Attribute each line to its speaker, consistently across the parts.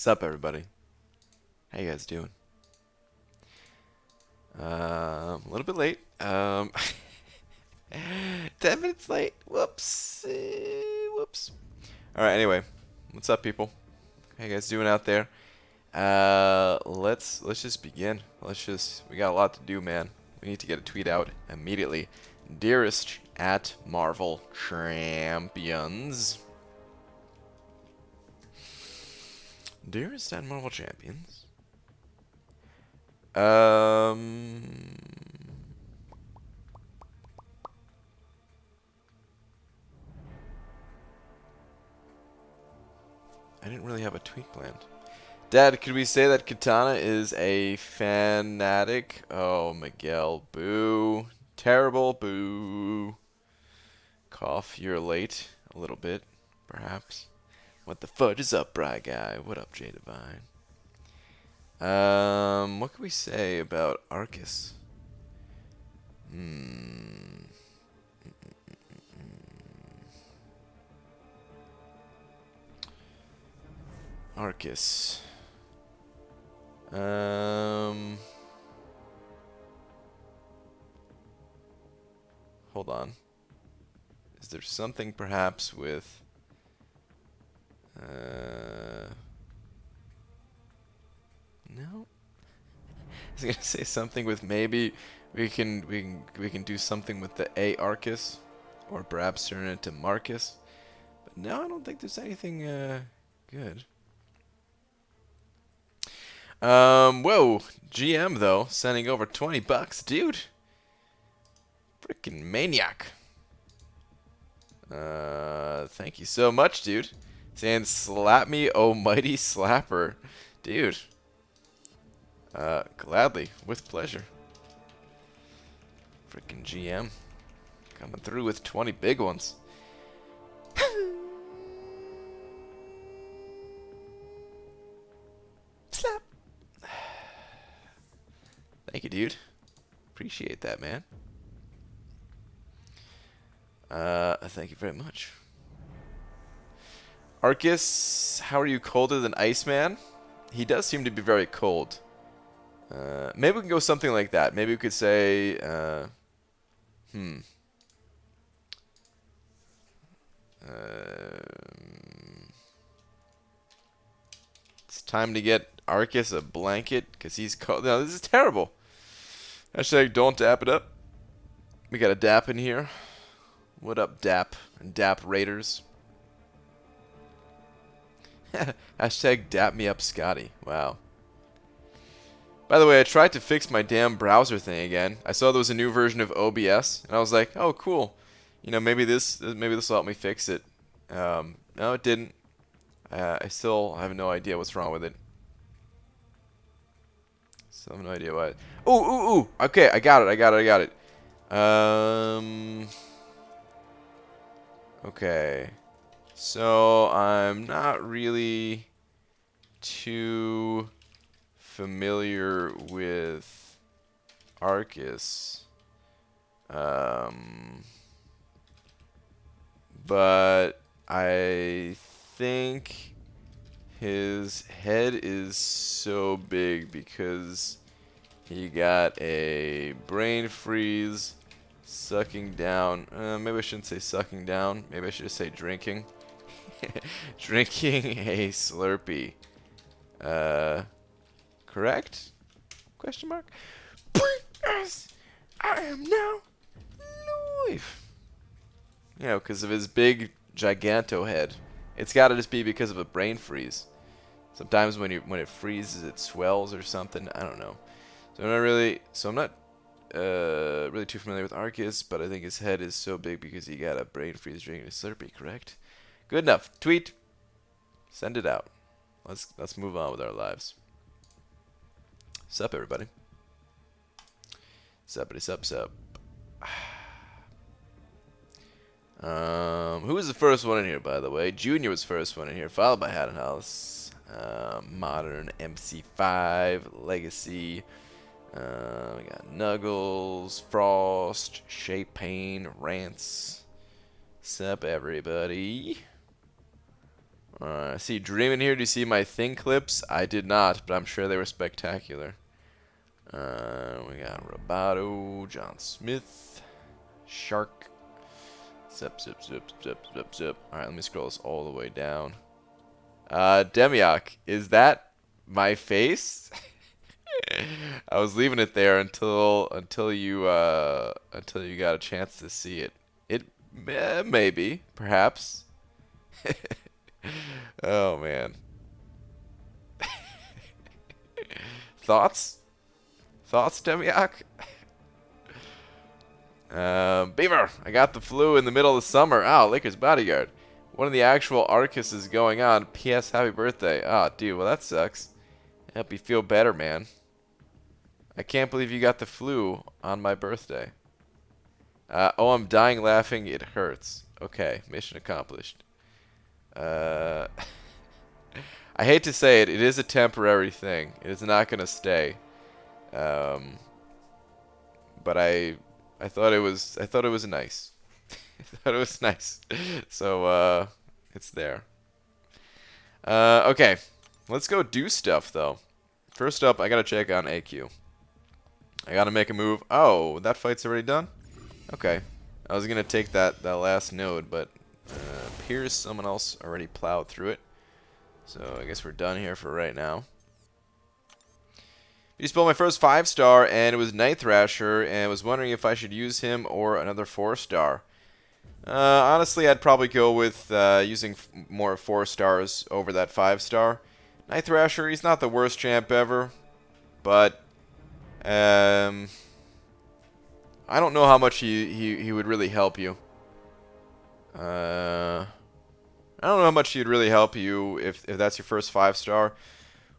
Speaker 1: Sup, everybody? How you guys doing? A little bit late. 10 minutes late. Whoops. Whoops. All right. Anyway, what's up, people? How you guys doing out there? Let's just begin. We got a lot to do, man. We need to get a tweet out immediately. Dearest at Marvel Champions. Dearest at Marvel Champions. I didn't really have a tweet planned. Dad, could we say that Katana is a fanatic? Oh, Miguel, boo. Terrible, boo. Cough, you're late. A little bit, perhaps. What the fudge is up, Bry Guy? What up, J Divine? What can we say about Aarkus? Aarkus. Hold on. Is there something perhaps with no? I was gonna say something with maybe we can do something with the A Aarkus, or perhaps turn it into Marcus. But no, I don't think there's anything good. Whoa, GM though, sending over $20, dude. Freaking maniac. Thank you so much, dude. Saying slap me, oh mighty slapper, dude. Gladly, with pleasure. Freaking GM, coming through with 20 big ones. Slap. Thank you, dude. Appreciate that, man. Thank you very much. Aarkus, how are you colder than Iceman? He does seem to be very cold. Maybe we can go something like that. Maybe we could say, it's time to get Aarkus a blanket because he's cold. No, this is terrible. Hashtag don't dap it up. We got a dap in here. What up, dap? Dap Raiders. Hashtag dap me up, Scotty. Wow. By the way, I tried to fix my damn browser thing again. I saw there was a new version of OBS, and I was like, "Oh, cool. You know, maybe this will help me fix it." No, it didn't. I still have no idea what's wrong with it. Still have no idea why. Ooh. Okay, I got it. Okay. So I'm not really too familiar with Aarkus, but I think his head is so big because he got a brain freeze, sucking down. Maybe I shouldn't say sucking down. Maybe I should just say drinking. Drinking a Slurpee. Correct? Question mark? As I am now live. You know, because of his big giganto head. It's got to just be because of a brain freeze. Sometimes when it freezes, it swells or something. I don't know. So I'm not really too familiar with Aarkus, but I think his head is so big because he got a brain freeze drinking a Slurpee. Correct? Good enough. Tweet. Send it out. Let's move on with our lives. Sup, everybody. Suppity sup. Who was the first one in here, by the way? Junior was first one in here, followed by Haddon House. Modern MC5 Legacy. We got Nuggles, Frost, Shape Pain, Rants. Sup, everybody. I see Dream in here. Do you see my thing clips? I did not, but I'm sure they were spectacular. We got Roboto, John Smith, Shark. Zip, zip, zip, zip, zip, zip. Alright, let me scroll this all the way down. Demiok, is that my face? I was leaving it there until you got a chance to see it. Maybe, perhaps. Oh man. Thoughts? Thoughts, Demiok? Beaver, I got the flu in the middle of the summer. Oh, Lakers bodyguard. One of the actual Aarkus is going on. P.S. Happy birthday. Oh, dude, well that sucks. I hope you feel better, man. I can't believe you got the flu on my birthday. Oh, I'm dying laughing. It hurts. Okay, mission accomplished. I hate to say it, it is a temporary thing. It is not gonna stay. But I thought it was nice. I thought it was nice. So it's there. Okay, let's go do stuff though. First up, I gotta check on AQ. I gotta make a move. Oh, that fight's already done? Okay. I was gonna take that last node, but appears someone else already plowed through it. So I guess we're done here for right now. He spelled my first 5-star, and it was Night Thrasher, and was wondering if I should use him or another 4-star. Honestly, I'd probably go with using more 4-stars over that 5-star. Night Thrasher, he's not the worst champ ever, but I don't know how much he would really help you. I don't know how much he'd really help you if that's your first 5-star.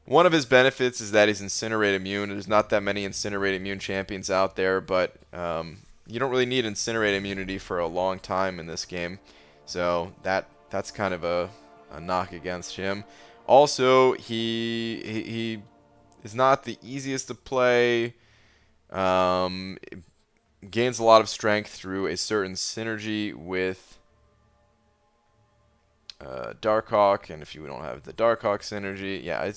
Speaker 1: One of his benefits is that he's Incinerate immune. There's not that many Incinerate immune champions out there, but you don't really need Incinerate immunity for a long time in this game. So that's kind of a knock against him. Also, he is not the easiest to play. Gains a lot of strength through a certain synergy with Darkhawk, and if you don't have the Darkhawk synergy, yeah,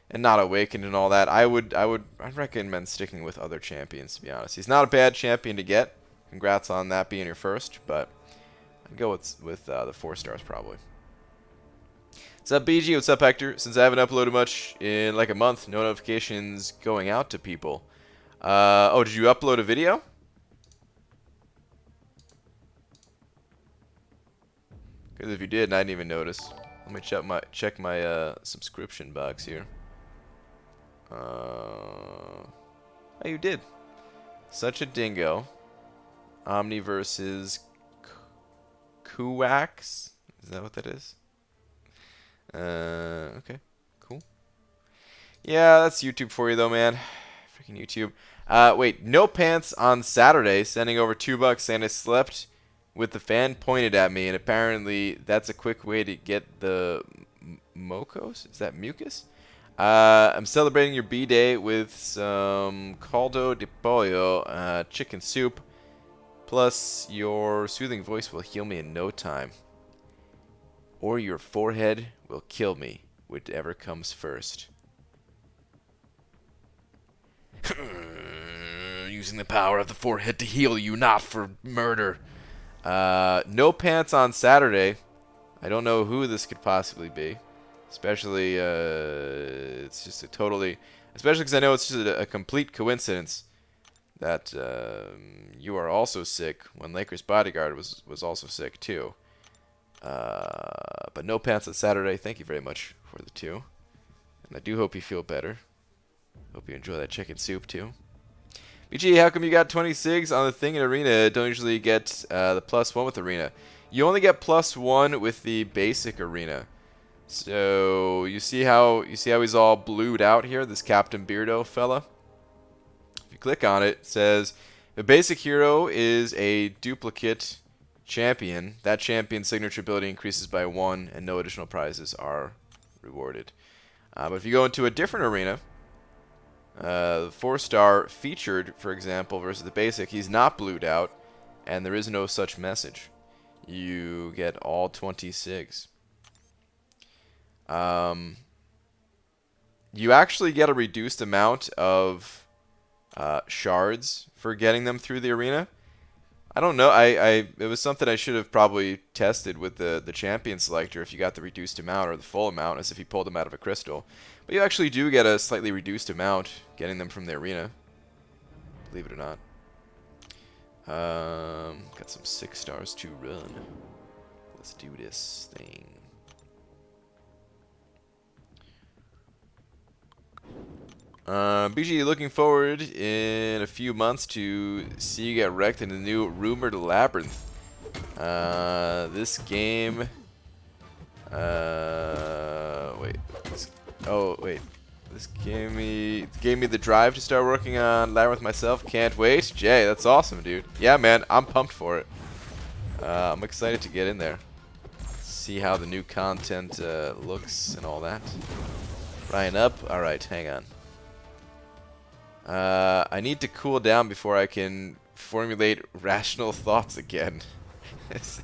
Speaker 1: and not Awakened and all that, I'd recommend sticking with other champions, to be honest. He's not a bad champion to get. Congrats on that being your first, but I'd go with the 4-stars probably. What's up, BG? What's up, Hector? Since I haven't uploaded much in like a month, no notifications going out to people. Oh, did you upload a video? Because if you did, and I didn't even notice. Let me check my subscription box here. Oh, you did. Such a dingo. Omni versus Kuwax. Is that what that is? Okay, cool. Yeah, that's YouTube for you though, man. Freaking YouTube. Wait, no pants on Saturday. Sending over $2, and I slept with the fan pointed at me, and apparently that's a quick way to get the mocos. Is that mucus? I'm celebrating your B-Day with some caldo de pollo, chicken soup, plus your soothing voice will heal me in no time. Or your forehead will kill me, whichever comes first. Using the power of the forehead to heal you, not for murder. No pants on Saturday. I don't know who this could possibly be. Especially, it's just a totally... Especially because I know it's just a complete coincidence that you are also sick when Lakers bodyguard was also sick too. But no pants on Saturday. Thank you very much for the 2. And I do hope you feel better. Hope you enjoy that chicken soup too. BG, how come you got 26 on the thing in Arena? Don't usually get the +1 with Arena. You only get +1 with the basic Arena. So you see how he's all blued out here, this Captain Beardo fella? If you click on it, it says the basic hero is a duplicate champion. That champion's signature ability increases by 1, and no additional prizes are rewarded. But if you go into a different arena, 4-star featured, for example, versus the basic, he's not blued out, and there is no such message. You get all 20 SIGs. You actually get a reduced amount of shards for getting them through the arena. I don't know. It was something I should have probably tested with the champion selector if you got the reduced amount or the full amount, as if you pulled them out of a crystal. But you actually do get a slightly reduced amount getting them from the arena. Believe it or not. Got some 6 stars to run. Let's do this thing. BG, looking forward in a few months to see you get wrecked in the new rumored labyrinth. This game. Wait. This gave me the drive to start working on labyrinth myself. Can't wait. Jay, that's awesome, dude. Yeah, man, I'm pumped for it. I'm excited to get in there. See how the new content looks and all that. Ryan up. All right, hang on. I need to cool down before I can formulate rational thoughts again. Is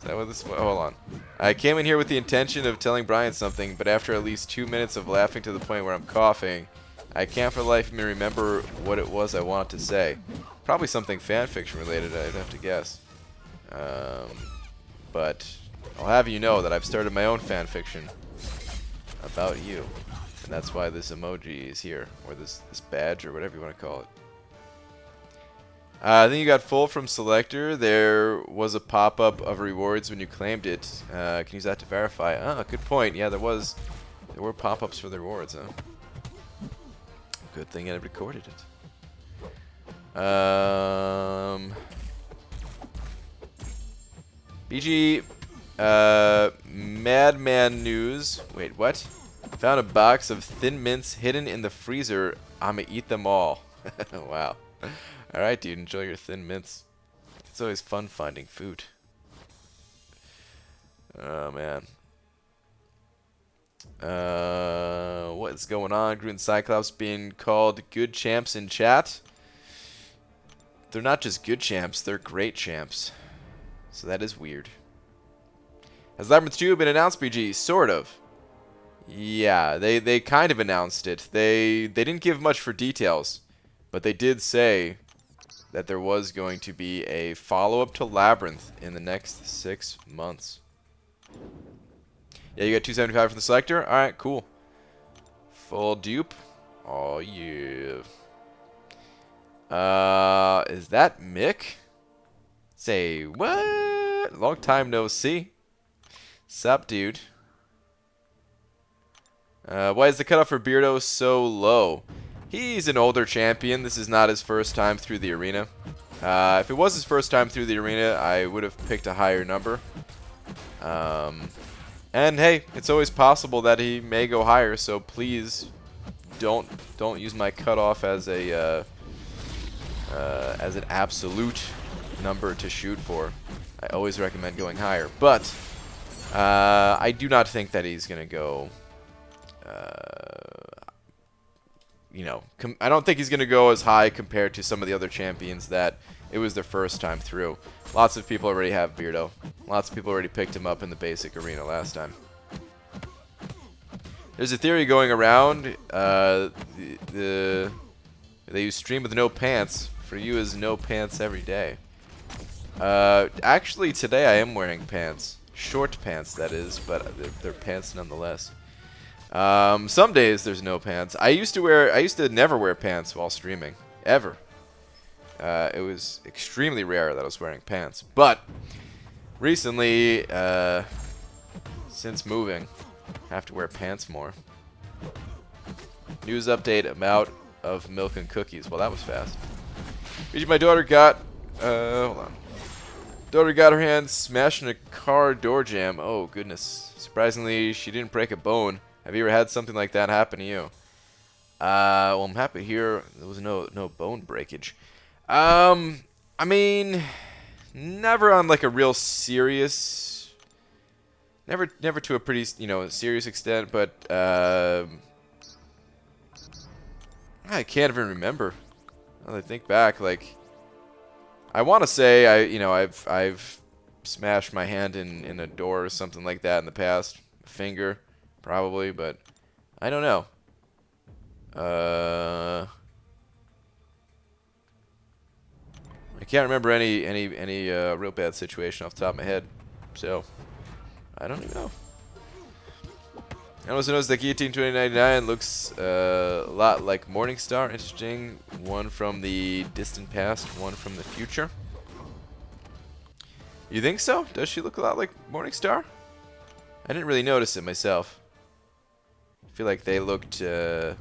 Speaker 1: that what this? Hold on. I came in here with the intention of telling Brian something, but after at least 2 minutes of laughing to the point where I'm coughing, I can't for the life of me remember what it was I wanted to say. Probably something fanfiction related, I'd have to guess. But I'll have you know that I've started my own fanfiction about you. And that's why this emoji is here, or this badge, or whatever you want to call it. I think you got full from selector. There was a pop-up of rewards when you claimed it. Can use that to verify. Ah, good point. Yeah, there were pop-ups for the rewards, huh? Good thing I recorded it. BG, Madman News. Wait, what? Found a box of Thin Mints hidden in the freezer. I'ma eat them all. Wow. Alright, dude. Enjoy your Thin Mints. It's always fun finding food. Oh, man. What is going on? Groot and Cyclops being called good champs in chat. They're not just good champs. They're great champs. So that is weird. Has Labyrinth 2 been announced, BG? Sort of. Yeah, they kind of announced it. They didn't give much for details, but they did say that there was going to be a follow-up to Labyrinth in the next 6 months. Yeah, you got 275 from the selector? Alright, cool. Full dupe. Oh, yeah. Is that Mick? Say, what? Long time no see. Sup, dude? Why is the cutoff for Beardo so low? He's an older champion. This is not his first time through the arena. If it was his first time through the arena, I would have picked a higher number. And hey, it's always possible that he may go higher, so please don't use my cutoff as a as an absolute number to shoot for. I always recommend going higher, but I do not think that he's gonna go. You know, I don't think he's going to go as high compared to some of the other champions that it was their first time through. Lots of people already have Beardo. Lots of people already picked him up in the basic arena last time. There's a theory going around. They use stream with no pants. For you is no pants every day. Actually, today I am wearing pants. Short pants, that is, but they're pants nonetheless. Some days there's no pants. I used to never wear pants while streaming. Ever. It was extremely rare that I was wearing pants. But recently, since moving, I have to wear pants more. News update about of milk and cookies. Well, that was fast. My daughter got hold on. Daughter got her hand smashed in a car door jam. Oh goodness. Surprisingly, she didn't break a bone. Have you ever had something like that happen to you? Well, I'm happy to hear there was no bone breakage. I mean, never on like a real serious, never to a pretty, serious extent, but I can't even remember. Now that I think back, like, I want to say I've smashed my hand in a door or something like that in the past. Finger. probably, but I don't know. I can't remember any real bad situation off the top of my head, so I don't even know. And also notice that Guillotine 2099 looks a lot like Morningstar. Interesting. One from the distant past, one from the future. You think so? Does she look a lot like Morningstar? I didn't really notice it myself. I feel like they looked pretty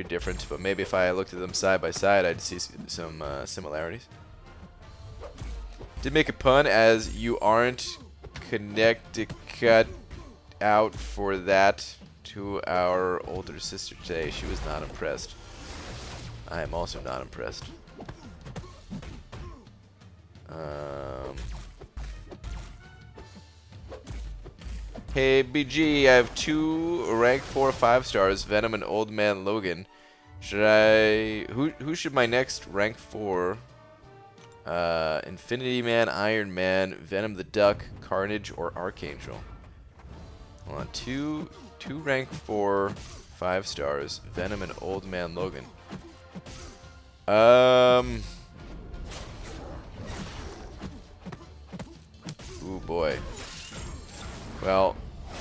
Speaker 1: different, but maybe if I looked at them side by side, I'd see some similarities. Did make a pun as you aren't Connecticut out for that to our older sister today. She was not impressed. I am also not impressed. Hey BG, I have 2 rank 4 5 stars, Venom and Old Man Logan. Should I who should my next rank 4 Infinity Man, Iron Man, Venom the Duck, Carnage, or Archangel? Hold on, two rank 4 5 stars, Venom and Old Man Logan. Ooh boy. Well,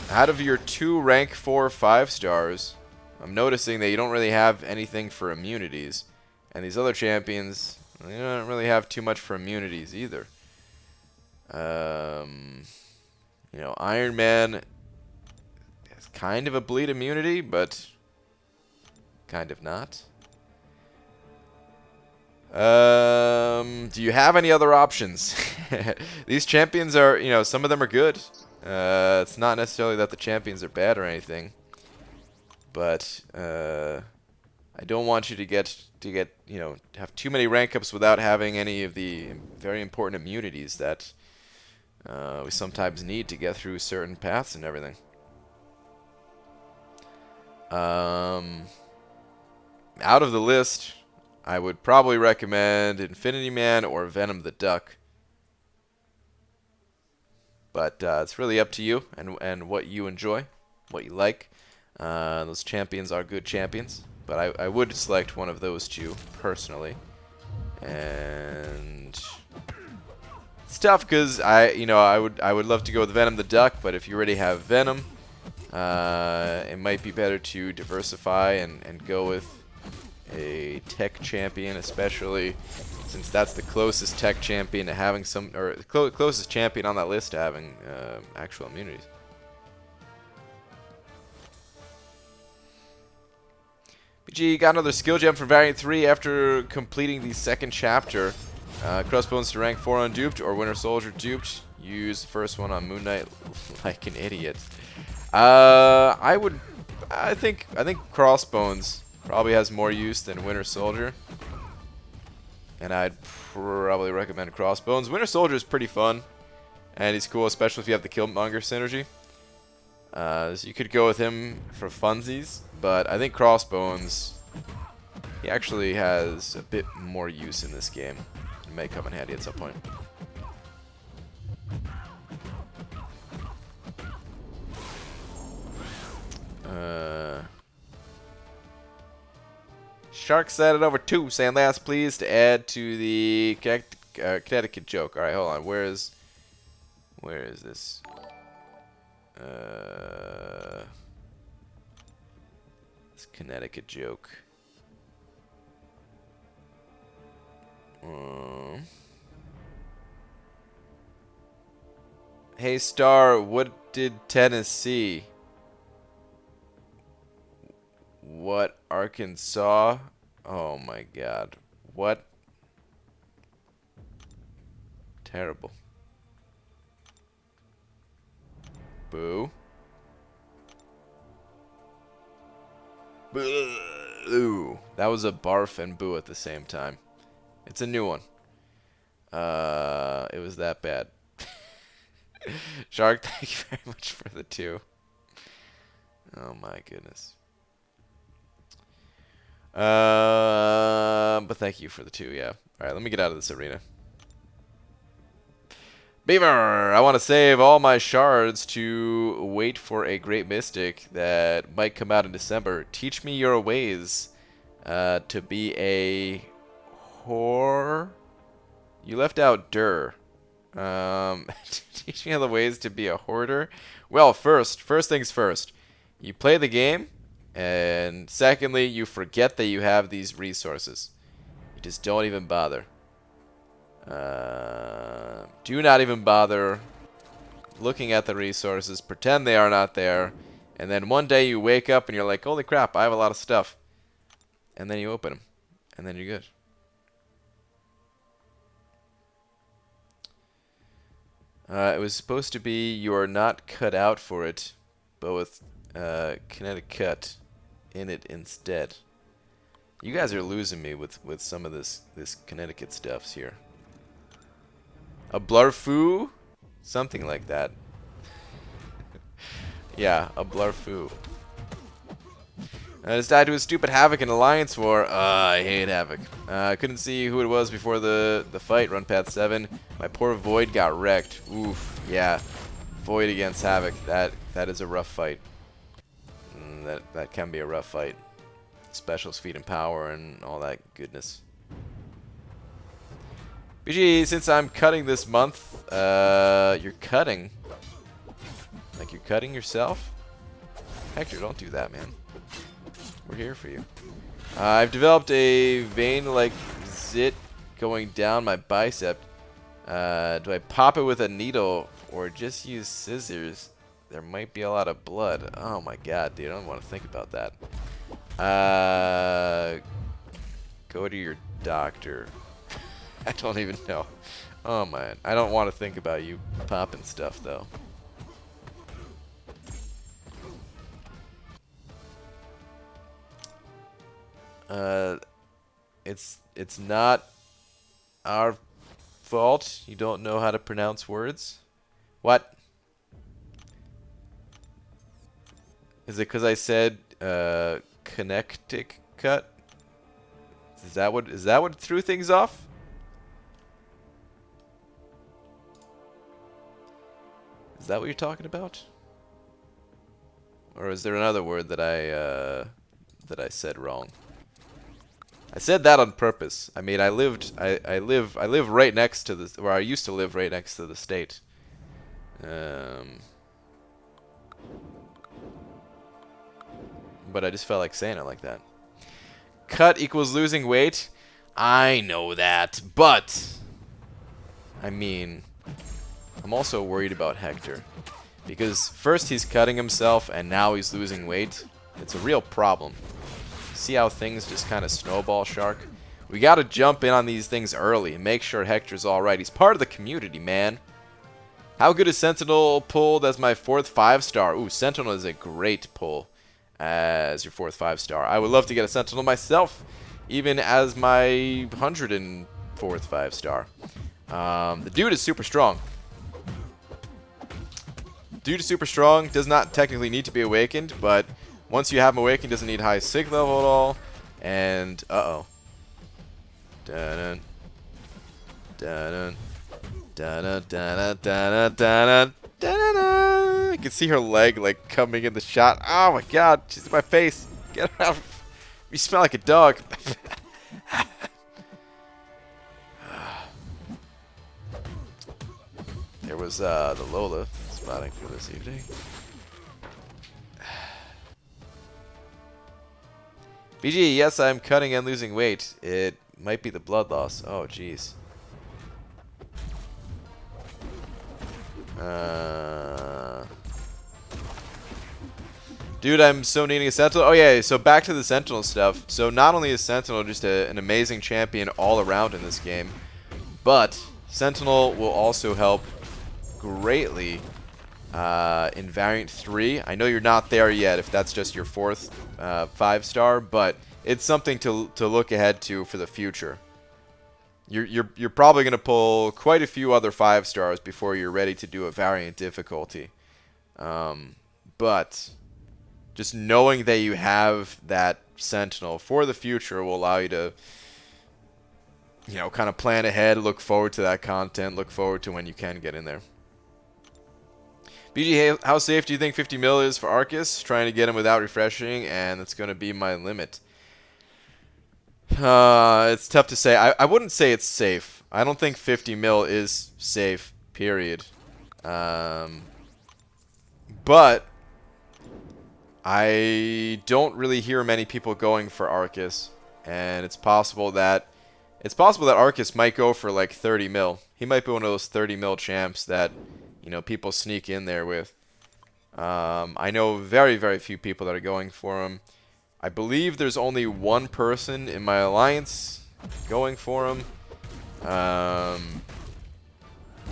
Speaker 1: out of your 2 rank 4 5 stars, I'm noticing that you don't really have anything for immunities, and these other champions, they don't really have too much for immunities either. You know, Iron Man has kind of a bleed immunity, but kind of not. Do you have any other options? These champions are, you know, some of them are good. It's not necessarily that the champions are bad or anything, but I don't want you to get you know, have too many rank ups without having any of the very important immunities that we sometimes need to get through certain paths and everything. Out of the list, I would probably recommend Infinity Man or Venom the Duck. But it's really up to you and what you enjoy, what you like. Those champions are good champions, but I would select one of those 2 personally. And it's tough because I would love to go with Venom the Duck, but if you already have Venom, it might be better to diversify and go with a tech champion, especially since that's the closest tech champion to having some, or the closest champion on that list to having actual immunities. BG got another skill gem for Variant 3 after completing the 2nd chapter. Crossbones to rank 4 unduped or Winter Soldier duped. Use the first one on Moon Knight like an idiot. I think Crossbones probably has more use than Winter Soldier, and I'd probably recommend Crossbones. Winter Soldier is pretty fun, and he's cool, especially if you have the Killmonger synergy. So you could go with him for funsies, but I think Crossbones, he actually has a bit more use in this game. It may come in handy at some point. Shark said it over 2, saying last please to add to the Connecticut joke. Alright, hold on. Where is this? This Connecticut joke. Hey Star, what did Tennessee? What, Arkansas? Oh my god. What? Terrible. Boo. Boo. That was a barf and boo at the same time. It's a new one. It was that bad. Shark, thank you very much for the 2. Oh my goodness. But thank you for the 2, yeah. Alright, let me get out of this arena. Beaver! I want to save all my shards to wait for a great mystic that might come out in December. Teach me your ways to be a whore. You left out der. Teach me the ways to be a hoarder. Well, first things first. You play the game, and secondly, you forget that you have these resources. You just don't even bother. Do not even bother looking at the resources. Pretend they are not there. And then one day you wake up and you're like, holy crap, I have a lot of stuff. And then you open them. And then you're good. It was supposed to be you are not cut out for it, but with kinetic cut in it instead. You guys are losing me with some of this Connecticut stuffs here. A blarfoo? Something like that. Yeah, a blarfoo. I just died to a stupid Havoc in Alliance War. I hate Havoc. I couldn't see who it was before the fight, run path 7. My poor Void got wrecked. Oof, yeah. Void against Havoc. That is a rough fight. That can be a rough fight. Special speed and power and all that goodness. BG, since I'm cutting this month, you're cutting? Like you're cutting yourself? Hector, don't do that, man. We're here for you. I've developed a vein like zit going down my bicep. Do I pop it with a needle or just use scissors? There might be a lot of blood. Oh my god, dude, I don't want to think about that. Go to your doctor. I don't even know. Oh man, I don't want to think about you popping stuff though. It's not our fault you don't know how to pronounce words. What? Is it because I said connectic cut? Is that what threw things off? Is that what you're talking about? Or is there another word that I said wrong? I said that on purpose. I mean, I live right next to the, or I used to live right next to the state. But I just felt like saying it like that. Cut equals losing weight. I know that, but I mean, I'm also worried about Hector. Because first he's cutting himself and now he's losing weight. It's a real problem. See how things just kind of snowball, Shark? We got to jump in on these things early and make sure Hector's alright. He's part of the community, man. How good is Sentinel pulled as my 4th 5-star? Ooh, Sentinel is a great pull as your 4th 5-star. I would love to get a Sentinel myself, even as my 104th 5-star. The dude is super strong. Dude is super strong. Does not technically need to be awakened, but once you have him awakened, doesn't need high sig level at all. And uh-oh. Dun dun dun dun dun dun dun. You can see her leg like coming in the shot. Oh my god, she's in my face. Get her out. You smell like a dog. There was the Lola spotting for this evening. BG, yes, I'm cutting and losing weight. It might be the blood loss. Oh, jeez. Dude, I'm so needing a Sentinel. Oh, yeah, so back to the Sentinel stuff. So not only is Sentinel just an amazing champion all around in this game, but Sentinel will also help greatly in Variant 3. I know you're not there yet if that's just your 4th 5-star, but it's something to look ahead to for the future. You're probably going to pull quite a few other 5-stars before you're ready to do a variant difficulty. But just knowing that you have that Sentinel for the future will allow you to you know, kind of plan ahead, look forward to that content, look forward to when you can get in there. BG, how safe do you think 50 mil is for Aarkus? Trying to get him without refreshing, and that's going to be my limit. It's tough to say. I wouldn't say it's safe. I don't think 50 mil is safe, period. But I don't really hear many people going for Aarkus, and it's possible that Aarkus might go for like 30 mil. He might be one of those 30 mil champs that, you know, people sneak in there with. I know very, very few people that are going for him. I believe there's only one person in my alliance going for him.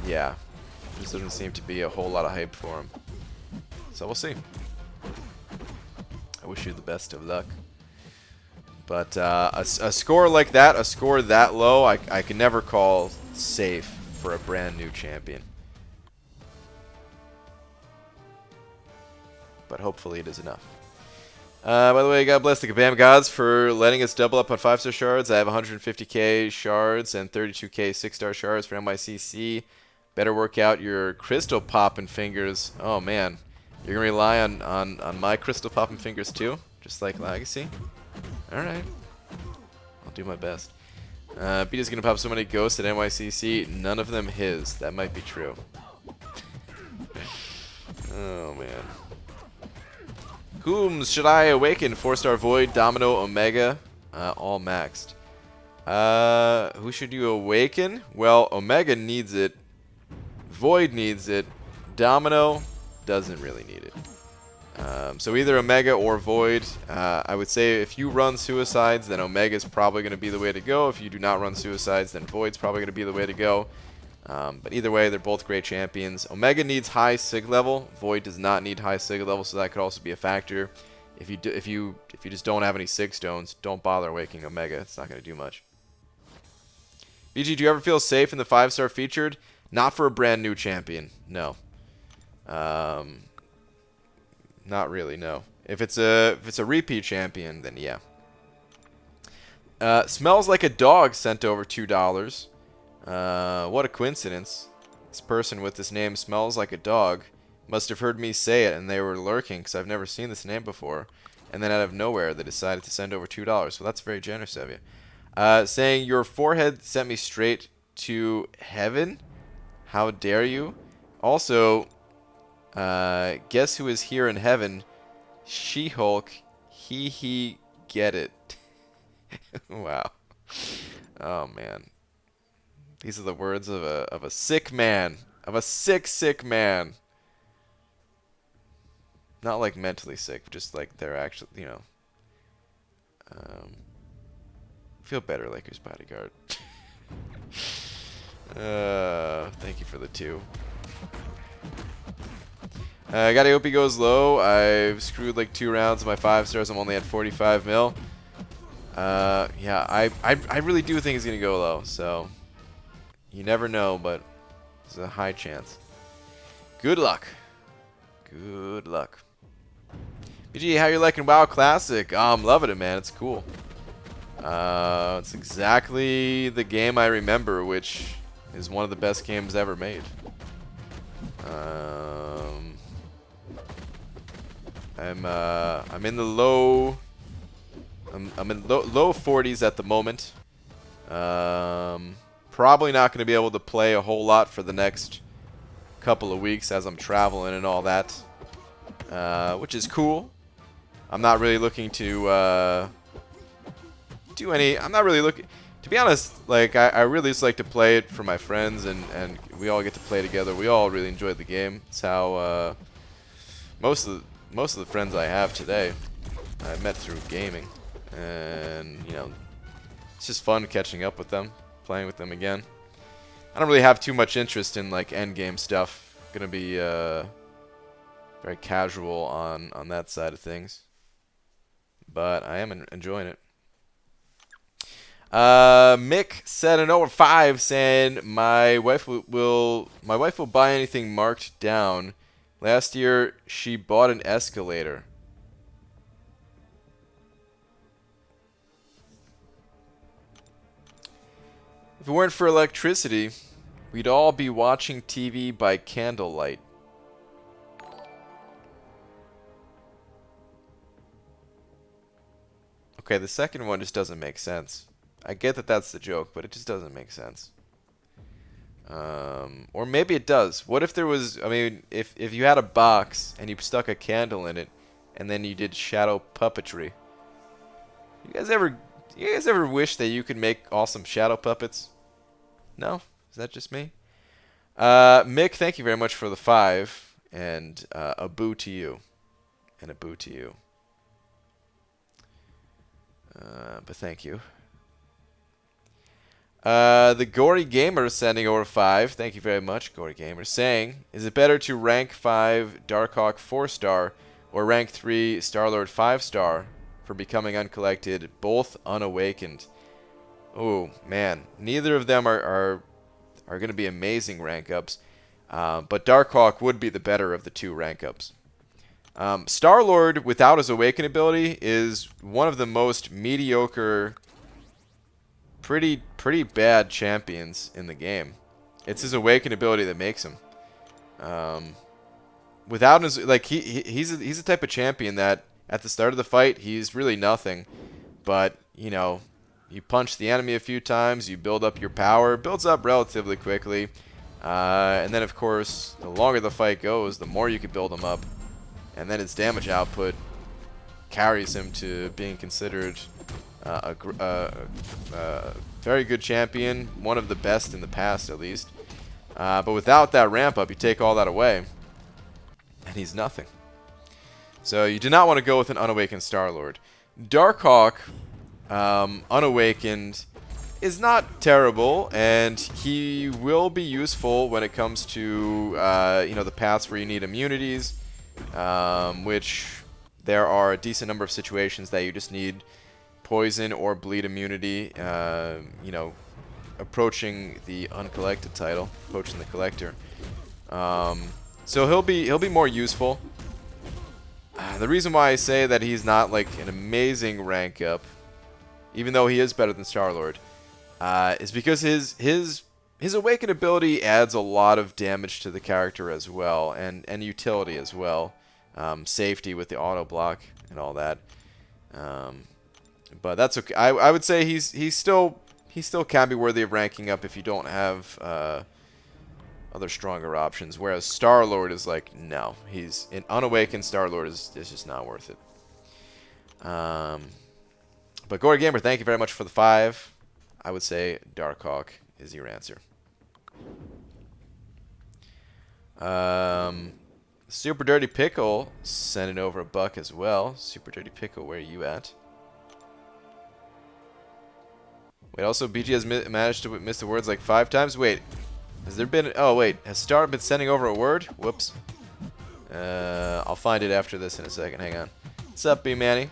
Speaker 1: Yeah, this doesn't seem to be a whole lot of hype for him. So we'll see. I wish you the best of luck. But a score like that, a score that low, I can never call safe for a brand new champion. But hopefully it is enough. By the way, God bless the Kabam gods for letting us double up on 5-star shards. I have 150k shards and 32k 6-star shards for MYCC. Better work out your crystal popping fingers. Oh man, you're gonna rely on my crystal popping fingers too, just like Legacy. All right, I'll do my best. Beta's gonna pop so many ghosts at NYCC, none of them his. That might be true. Oh man. Whom should I awaken? 4-star Void, Domino, Omega, all maxed. Who should you awaken? Well, Omega needs it. Void needs it. Domino doesn't really need it. So either Omega or Void. I would say if you run Suicides, then Omega is probably going to be the way to go. If you do not run Suicides, then Void's probably going to be the way to go. But either way, they're both great champions. Omega needs high sig level. Void does not need high sig level, so that could also be a factor. If you just don't have any sig stones, don't bother awakening Omega. It's not going to do much. BG, do you ever feel safe in the 5-star featured? Not for a brand new champion. No. Not really. No. If it's a repeat champion, then yeah. Smells like a dog sent over $2. What a coincidence. This person with this name smells like a dog. Must have heard me say it and they were lurking because I've never seen this name before. And then out of nowhere they decided to send over $2. So that's very generous of you. Saying your forehead sent me straight to heaven. How dare you? Also, guess who is here in heaven? She-Hulk. He get it. Wow. Oh man. These are the words of a sick man. Of a sick man. Not like mentally sick, just like they're actually, you know. Feel better, Lakers bodyguard. Thank you for the 2. I got Aope goes low. I've screwed like 2 rounds of my 5 stars. I'm only at 45 mil. Yeah, I really do think it's gonna go low. So you never know, but there's a high chance. Good luck. Good luck. BG, how you liking WoW Classic? I'm loving it, man. It's cool. It's exactly the game I remember, which is one of the best games ever made. I'm in the low. I'm in low 40s at the moment. Probably not going to be able to play a whole lot for the next couple of weeks as I'm traveling and all that, which is cool. I'm not really looking to do any. I'm not really looking. To be honest, like I really just like to play it for my friends, and we all get to play together. We all really enjoy the game. It's how most of the friends I have today I met through gaming, and you know, it's just fun catching up with them, playing with them again. I don't really have too much interest in like end game stuff. Gonna be very casual on that side of things, but I am enjoying it. Mick said an over 5 saying my wife will buy anything marked down. Last year she bought an escalator. If it weren't for electricity, we'd all be watching TV by candlelight. Okay, the second one just doesn't make sense. I get that that's the joke, but it just doesn't make sense. Or maybe it does. What if there was, I mean, if you had a box and you stuck a candle in it and then you did shadow puppetry. You guys ever wish that you could make awesome shadow puppets? No? Is that just me? Mick, thank you very much for the 5, and a boo to you. And a boo to you. But thank you. The Gory Gamer sending over 5. Thank you very much, Gory Gamer. Saying, is it better to rank 5 Darkhawk 4-star or rank 3 Starlord 5-star for becoming uncollected, both unawakened? Oh, man. Neither of them are going to be amazing rank ups. But Darkhawk would be the better of the 2 rank ups. Starlord, without his awaken ability, is one of the most mediocre, pretty bad champions in the game. It's his awaken ability that makes him. Without his, like, he's the type of champion that at the start of the fight he's really nothing, but you know, you punch the enemy a few times, you build up your power, builds up relatively quickly, and then of course the longer the fight goes, the more you can build him up, and then his damage output carries him to being considered a very good champion, one of the best in the past at least. But without that ramp up, you take all that away, and he's nothing. So you do not want to go with an unawakened Starlord. Darkhawk, unawakened, is not terrible, and he will be useful when it comes to you know, the paths where you need immunities, which there are a decent number of situations that you just need poison or bleed immunity, you know, approaching the uncollected title, approaching the collector. So he'll be more useful. The reason why I say that he's not like an amazing rank up, even though he is better than Starlord, is because his awaken ability adds a lot of damage to the character as well, and utility as well, safety with the auto block and all that. But that's okay. I would say he still can be worthy of ranking up if you don't have other stronger options. Whereas Starlord is like, no, he's an unawakened Starlord is just not worth it. But Gory Gamer, thank you very much for the 5. I would say Darkhawk is your answer. Super Dirty Pickle sending over a buck as well. Super Dirty Pickle, where are you at? Wait, also BG has managed to miss the words like 5 times. Wait, has there been? Oh wait, has Star been sending over a word? Whoops. I'll find it after this in a second. Hang on. What's up, B Manny?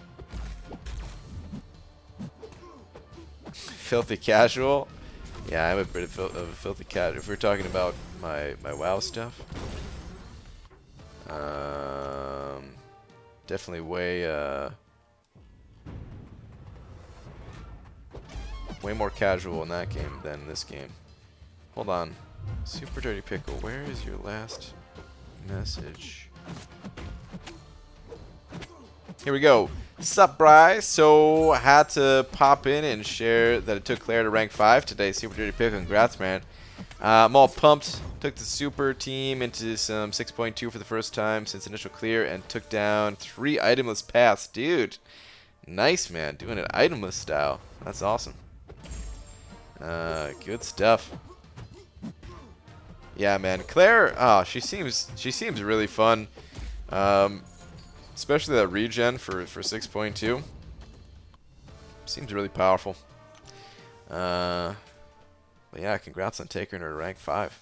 Speaker 1: Filthy casual. Yeah, I'm a bit of a filthy casual. If we're talking about my WoW stuff, definitely way more casual in that game than in this game. Hold on. Super Dirty Pickle, where is your last message? Here we go. Sup, Bryce? So, I had to pop in and share that it took Claire to rank 5 today. Super Dirty Pickle, congrats, man. I'm all pumped. Took the super team into some 6.2 for the first time since initial clear and took down 3 itemless paths. Dude, nice, man. Doing it itemless style. That's awesome. Good stuff. Yeah, man. Claire, oh, she seems really fun. Especially that regen for 6.2. Seems really powerful. But yeah, congrats on taking her to rank 5.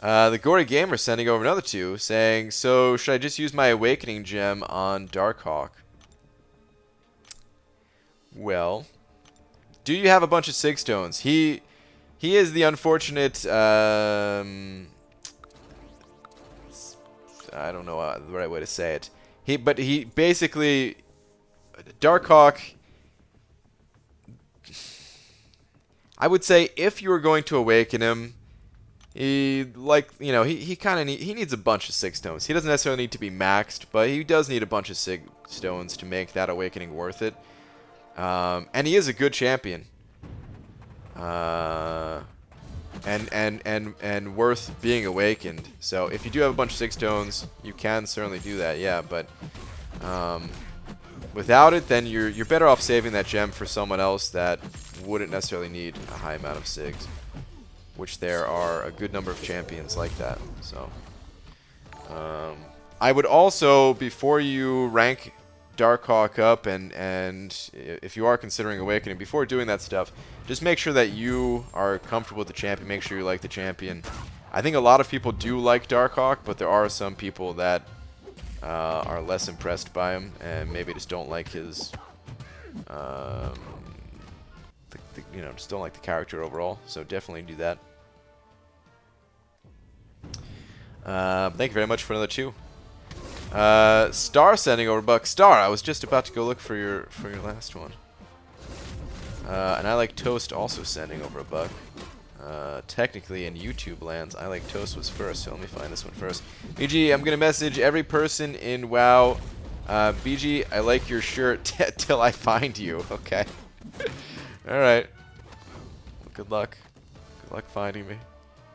Speaker 1: The Gory Gamer sending over another 2, saying, so should I just use my Awakening Gem on Darkhawk? Well, do you have a bunch of 6 stones? He is the unfortunate, I don't know the right way to say it. But he basically, Darkhawk, I would say if you were going to awaken him, he he kind of he needs a bunch of 6 stones. He doesn't necessarily need to be maxed, but he does need a bunch of 6 stones to make that awakening worth it. And he is a good champion. And worth being awakened. So if you do have a bunch of 6 stones, you can certainly do that, yeah, but without it, then you're better off saving that gem for someone else that wouldn't necessarily need a high amount of SIGs, which there are a good number of champions like that. So I would also, before you rank Darkhawk up, and if you are considering Awakening, before doing that stuff, just make sure that you are comfortable with the champion. Make sure you like the champion. I think a lot of people do like Darkhawk, but there are some people that are less impressed by him and maybe just don't like his, just don't like the character overall. So definitely do that. Thank you very much for another 2. Star sending over Buck. Star, I was just about to go look for your last one. And I Like Toast also sending over a buck. Technically in YouTube lands, I Like Toast was first, so let me find this one first. BG, I'm gonna message every person in WoW. BG, I like your shirt till I find you. Okay. All right. Well, good luck. Good luck finding me.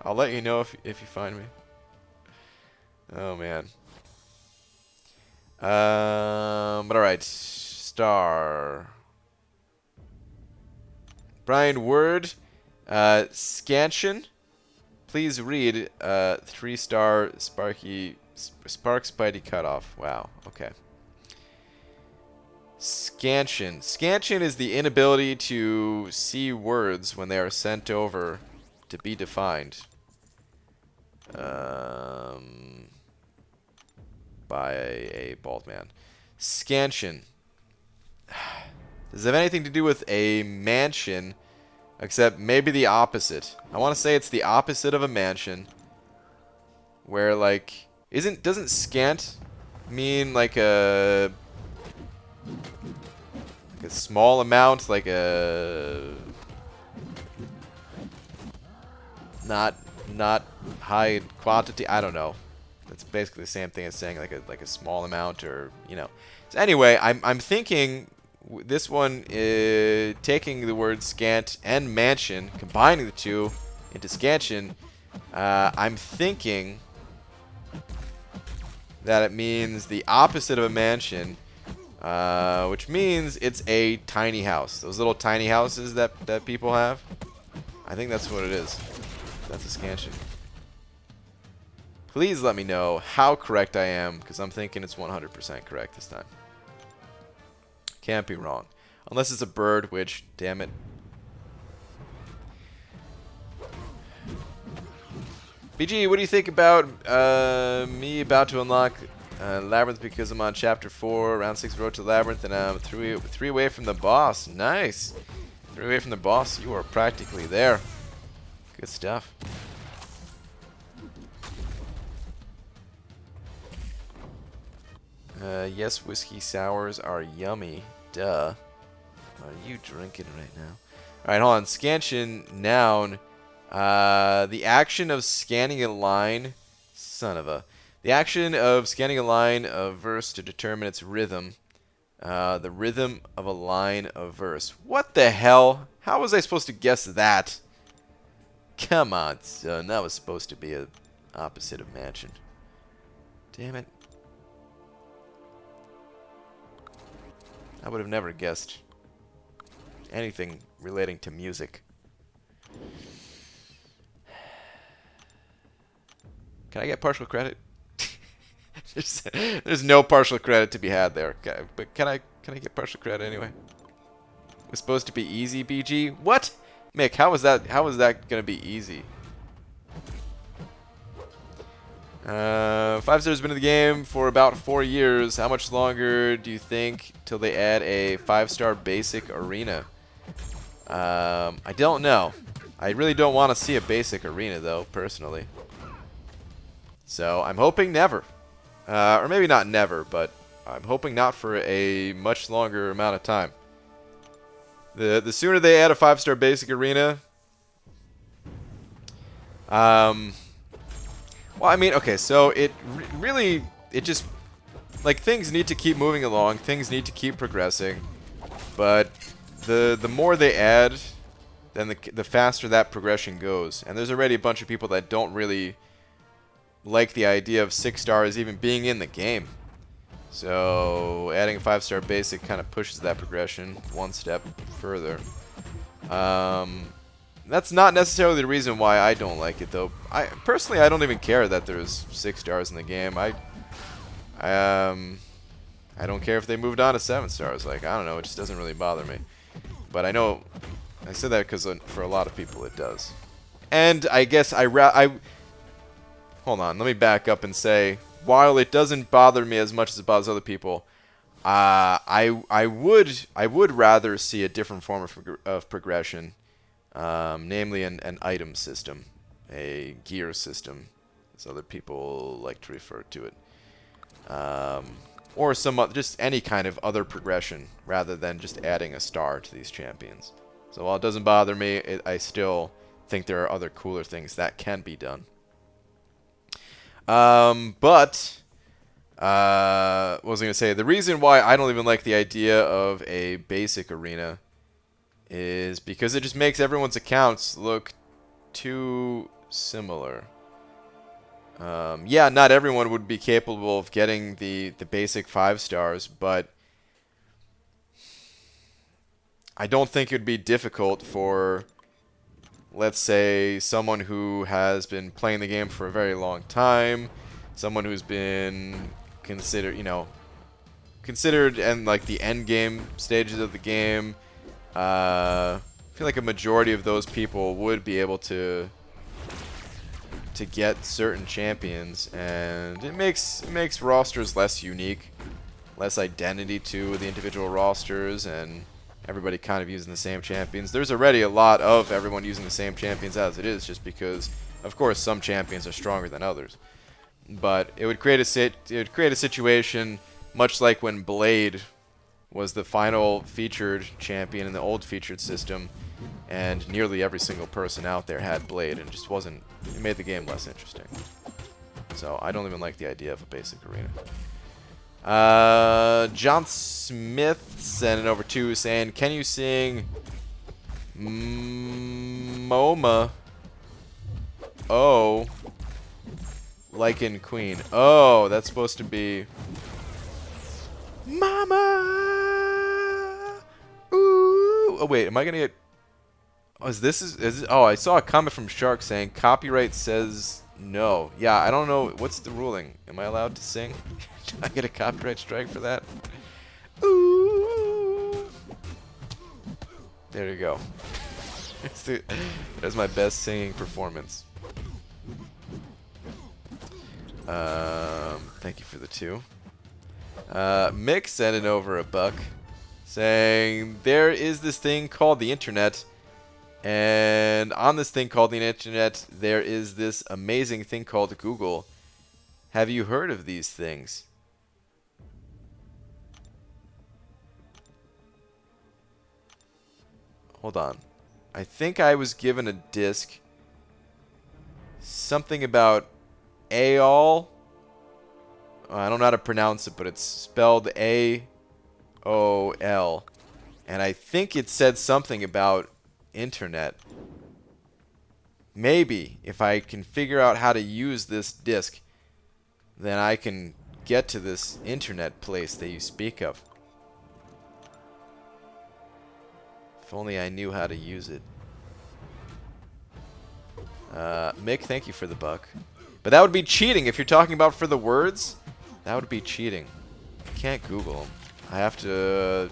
Speaker 1: I'll let you know if you find me. Oh man. But alright, Star. Brian Word, Scansion. Please read 3-star Spark Spidey Cutoff. Wow, okay. Scansion. Scansion is the inability to see words when they are sent over to be defined. By a bald man. Scansion. Does it have anything to do with a mansion, except maybe the opposite? I want to say it's the opposite of a mansion, where like doesn't scant mean like a small amount, like a not high quantity? I don't know. It's basically the same thing as saying like a small amount, or So anyway, I'm thinking this one is taking the word scant and mansion, combining the two into scansion. I'm thinking that it means the opposite of a mansion, which means it's a tiny house. Those little tiny houses that people have. I think that's what it is. That's a scansion. Please let me know how correct I am, because I'm thinking it's 100% correct this time. Can't be wrong. Unless it's a bird, which, damn it. BG, what do you think about me about to unlock Labyrinth, because I'm on Chapter 4, Round 6 Road to Labyrinth, and I'm three away from the boss. Nice. 3 away from the boss. You are practically there. Good stuff. Yes, whiskey sours are yummy. Duh. Are you drinking right now? Alright, hold on. Scansion, noun. The action of scanning a line. Son of a. The action of scanning a line of verse to determine its rhythm. The rhythm of a line of verse. What the hell? How was I supposed to guess that? Come on, son. That was supposed to be a opposite of mansion. Damn it. I would have never guessed anything relating to music. Can I get partial credit? There's no partial credit to be had there. Okay, but can I get partial credit anyway? It was supposed to be easy, BG. What? Mick, how was that gonna be easy? 5 stars been in the game for about 4 years. How much longer do you think till they add a 5-star basic arena? I don't know. I really don't want to see a basic arena though, personally. So I'm hoping never. Or maybe not never, but I'm hoping not for a much longer amount of time. The sooner they add a 5-star basic arena, Well, I mean, okay, so it really, it just, like, things need to keep moving along, things need to keep progressing, but the more they add, then the faster that progression goes. And there's already a bunch of people that don't really like the idea of 6 stars even being in the game. So adding a 5-star basic kind of pushes that progression one step further. That's not necessarily the reason why I don't like it, though. Personally, I don't even care that there's 6 stars in the game. I don't care if they moved on to 7 stars. Like, I don't know, it just doesn't really bother me. But I know I said that because for a lot of people it does. And I guess hold on, let me back up and say, while it doesn't bother me as much as it bothers other people, I would rather see a different form of progression, namely an item system, a gear system, as other people like to refer to it, or just any kind of other progression rather than just adding a star to these champions. So while it doesn't bother me, I still think there are other cooler things that can be done. What was I going to say? The reason why I don't even like the idea of a basic arena is because it just makes everyone's accounts look too similar. Yeah, not everyone would be capable of getting the basic 5 stars, but I don't think it would be difficult for, let's say, someone who has been playing the game for a very long time, someone who's been considered in like the end game stages of the game. I feel like a majority of those people would be able to get certain champions, and it makes rosters less unique, less identity to the individual rosters, and everybody kind of using the same champions. There's already a lot of everyone using the same champions as it is, just because, of course, some champions are stronger than others. But it would create a situation much like when Blade was the final featured champion in the old featured system, and nearly every single person out there had Blade, and just wasn't. It made the game less interesting. So I don't even like the idea of a basic arena. John Smith sent it over to saying, "Can you sing MoMA? Oh, like in Queen. Oh, that's supposed to be Mama. Ooh. Oh wait, am I gonna get? Oh, oh, I saw a comment from Shark saying copyright says no. Yeah, I don't know. What's the ruling? Am I allowed to sing? Do I get a copyright strike for that? Ooh. There you go. That's my best singing performance. Thank you for the 2. Mick sent it over $1 saying there is this thing called the internet, and on this thing called the internet there is this amazing thing called Google. Have you heard of these things? Hold on. I think I was given a disc. Something about AOL. I don't know how to pronounce it, but it's spelled AOL. And I think it said something about internet. Maybe if I can figure out how to use this disc, then I can get to this internet place that you speak of. If only I knew how to use it. Mick, thank you for the $1. But that would be cheating. If you're talking about for the words, that would be cheating. I can't Google them. I have to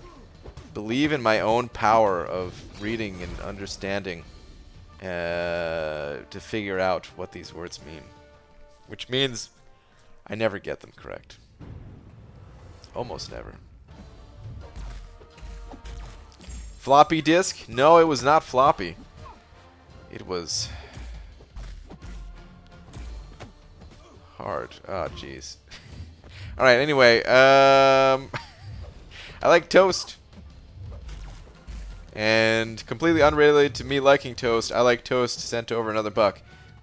Speaker 1: believe in my own power of reading and understanding to figure out what these words mean. Which means I never get them correct. Almost never. Floppy disk? No, it was not floppy. It was hard. Oh, jeez. Alright, anyway. I like toast. And completely unrelated to me liking toast, I like toast sent over another $1.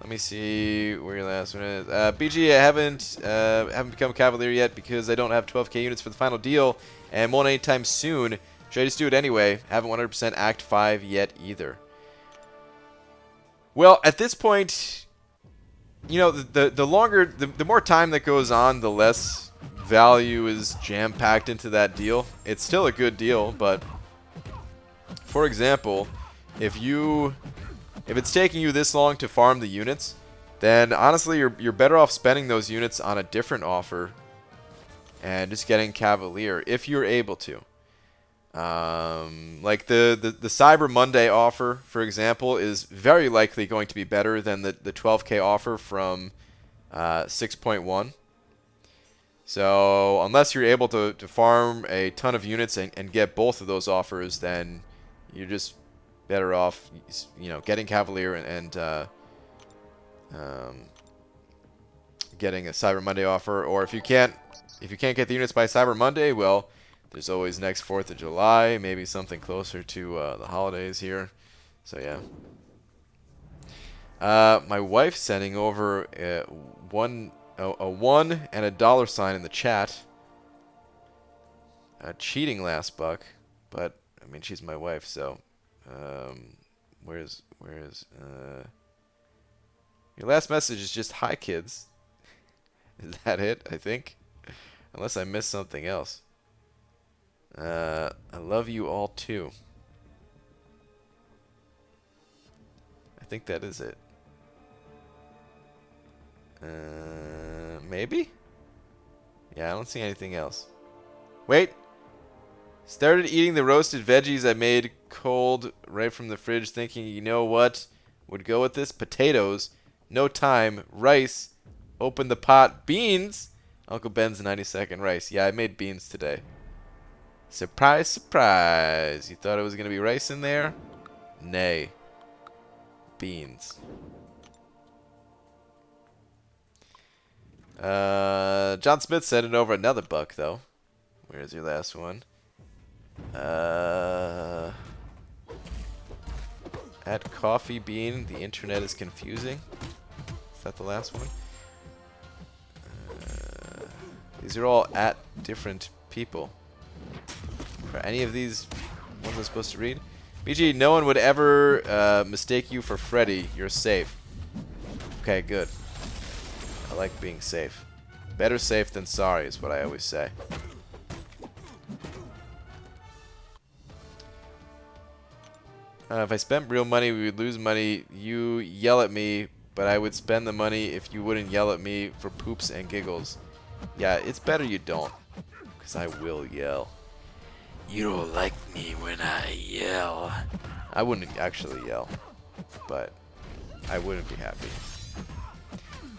Speaker 1: Let me see where your last one is. BG, I haven't become a Cavalier yet because I don't have 12k units for the final deal, and won't anytime soon. Should I just do it anyway? Haven't 100% Act 5 yet either. Well, at this point, you know, the more time that goes on, the less value is jam-packed into that deal. It's still a good deal, but for example, if it's taking you this long to farm the units, then honestly you're better off spending those units on a different offer and just getting Cavalier if you're able to. Like the Cyber Monday offer, for example, is very likely going to be better than the 12k offer from 6.1. So unless you're able to farm a ton of units and get both of those offers, then you're just better off, you know, getting Cavalier and getting a Cyber Monday offer. Or if you can't get the units by Cyber Monday, well, there's always next 4th of July, maybe something closer to the holidays here. So yeah. My wife's sending over a 1 and a $sign in the chat. Cheating last buck, but I mean she's my wife, so where's your last message is just hi kids. Is that it? I think, unless I missed something else. I love you all too. I think that is it. Maybe? Yeah, I don't see anything else. Wait. Started eating the roasted veggies I made cold right from the fridge, thinking, you know what would go with this? Potatoes. No time. Rice. Open the pot. Beans. Uncle Ben's 90-second rice. Yeah, I made beans today. Surprise, surprise. You thought it was going to be rice in there? Nay. Beans. John Smith sent it over another buck, though. Where's your last one? At Coffee Bean, the internet is confusing. Is that the last one? These are all at different people. Are any of these ones I'm supposed to read? BG, no one would ever mistake you for Freddy. You're safe. Okay, good. I like being safe. Better safe than sorry is what I always say. If I spent real money, we would lose money. You yell at me, but I would spend the money if you wouldn't yell at me for poops and giggles. Yeah, it's better you don't, because I will yell. You don't like me when I yell. I wouldn't actually yell, but I wouldn't be happy.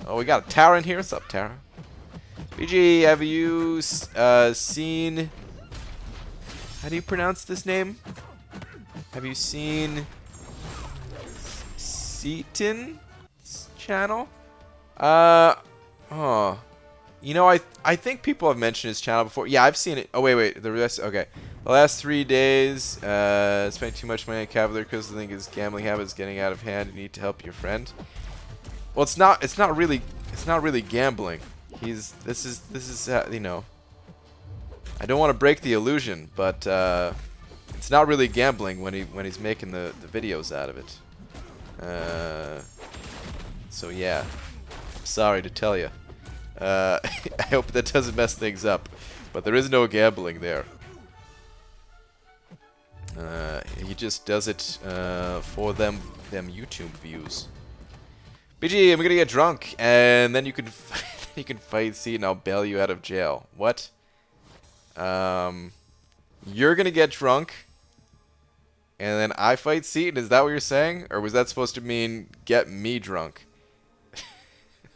Speaker 1: Oh, we got a Tara in here. What's up, Tara? BG, have you seen... How do you pronounce this name? Have you seen Seaton's channel? Oh. You know, I think people have mentioned his channel before. Yeah, I've seen it. Oh, wait. The rest... Okay. The last 3 days, spent too much money on Cavalier because I think his gambling habit is getting out of hand. You need to help your friend. Well, it's not really gambling. This is you know, I don't want to break the illusion, but it's not really gambling when he's making the videos out of it. So yeah, I'm sorry to tell you. I hope that doesn't mess things up, but there is no gambling there. He just does it for them YouTube views. BG, I'm gonna get drunk, and then you can you can fight C, and I'll bail you out of jail. What? You're gonna get drunk, and then I fight Seaton. Is that what you're saying, or was that supposed to mean get me drunk?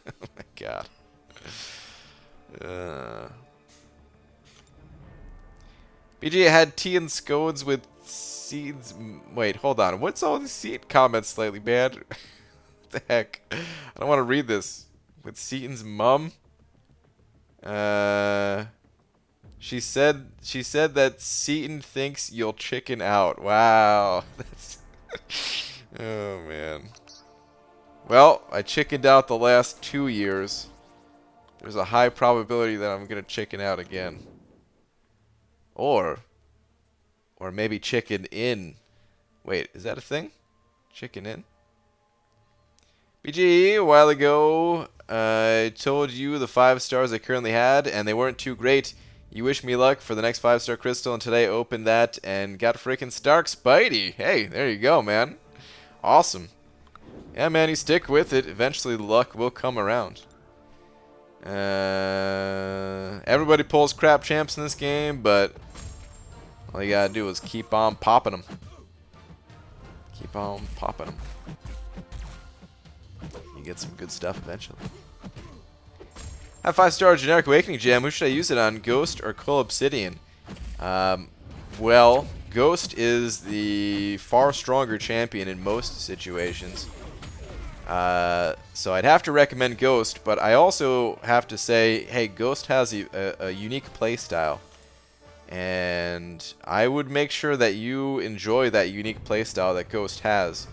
Speaker 1: Oh my god. BG had tea and scones with seeds. Wait, hold on. What's all the seed comments slightly bad? What the heck? I don't want to read this. With Seaton's mum. She said that Seaton thinks you'll chicken out. Wow. That's oh man. Well, I chickened out the last 2 years. There's a high probability that I'm going to chicken out again. Or maybe chicken in. Wait, is that a thing? Chicken in? BG, a while ago, I told you the 5 stars I currently had, and they weren't too great. You wish me luck for the next 5-star crystal, and today I opened that and got freaking Stark Spidey. Hey, there you go, man. Awesome. Yeah, man, you stick with it. Eventually, luck will come around. Everybody pulls crap champs in this game, but all you gotta do is keep on popping them. Keep on popping them. You get some good stuff eventually. Have 5-star generic awakening gem. Who should I use it on? Ghost or Coal Obsidian? Well, Ghost is the far stronger champion in most situations. So I'd have to recommend Ghost, but I also have to say, hey, Ghost has a unique playstyle. And I would make sure that you enjoy that unique playstyle that Ghost has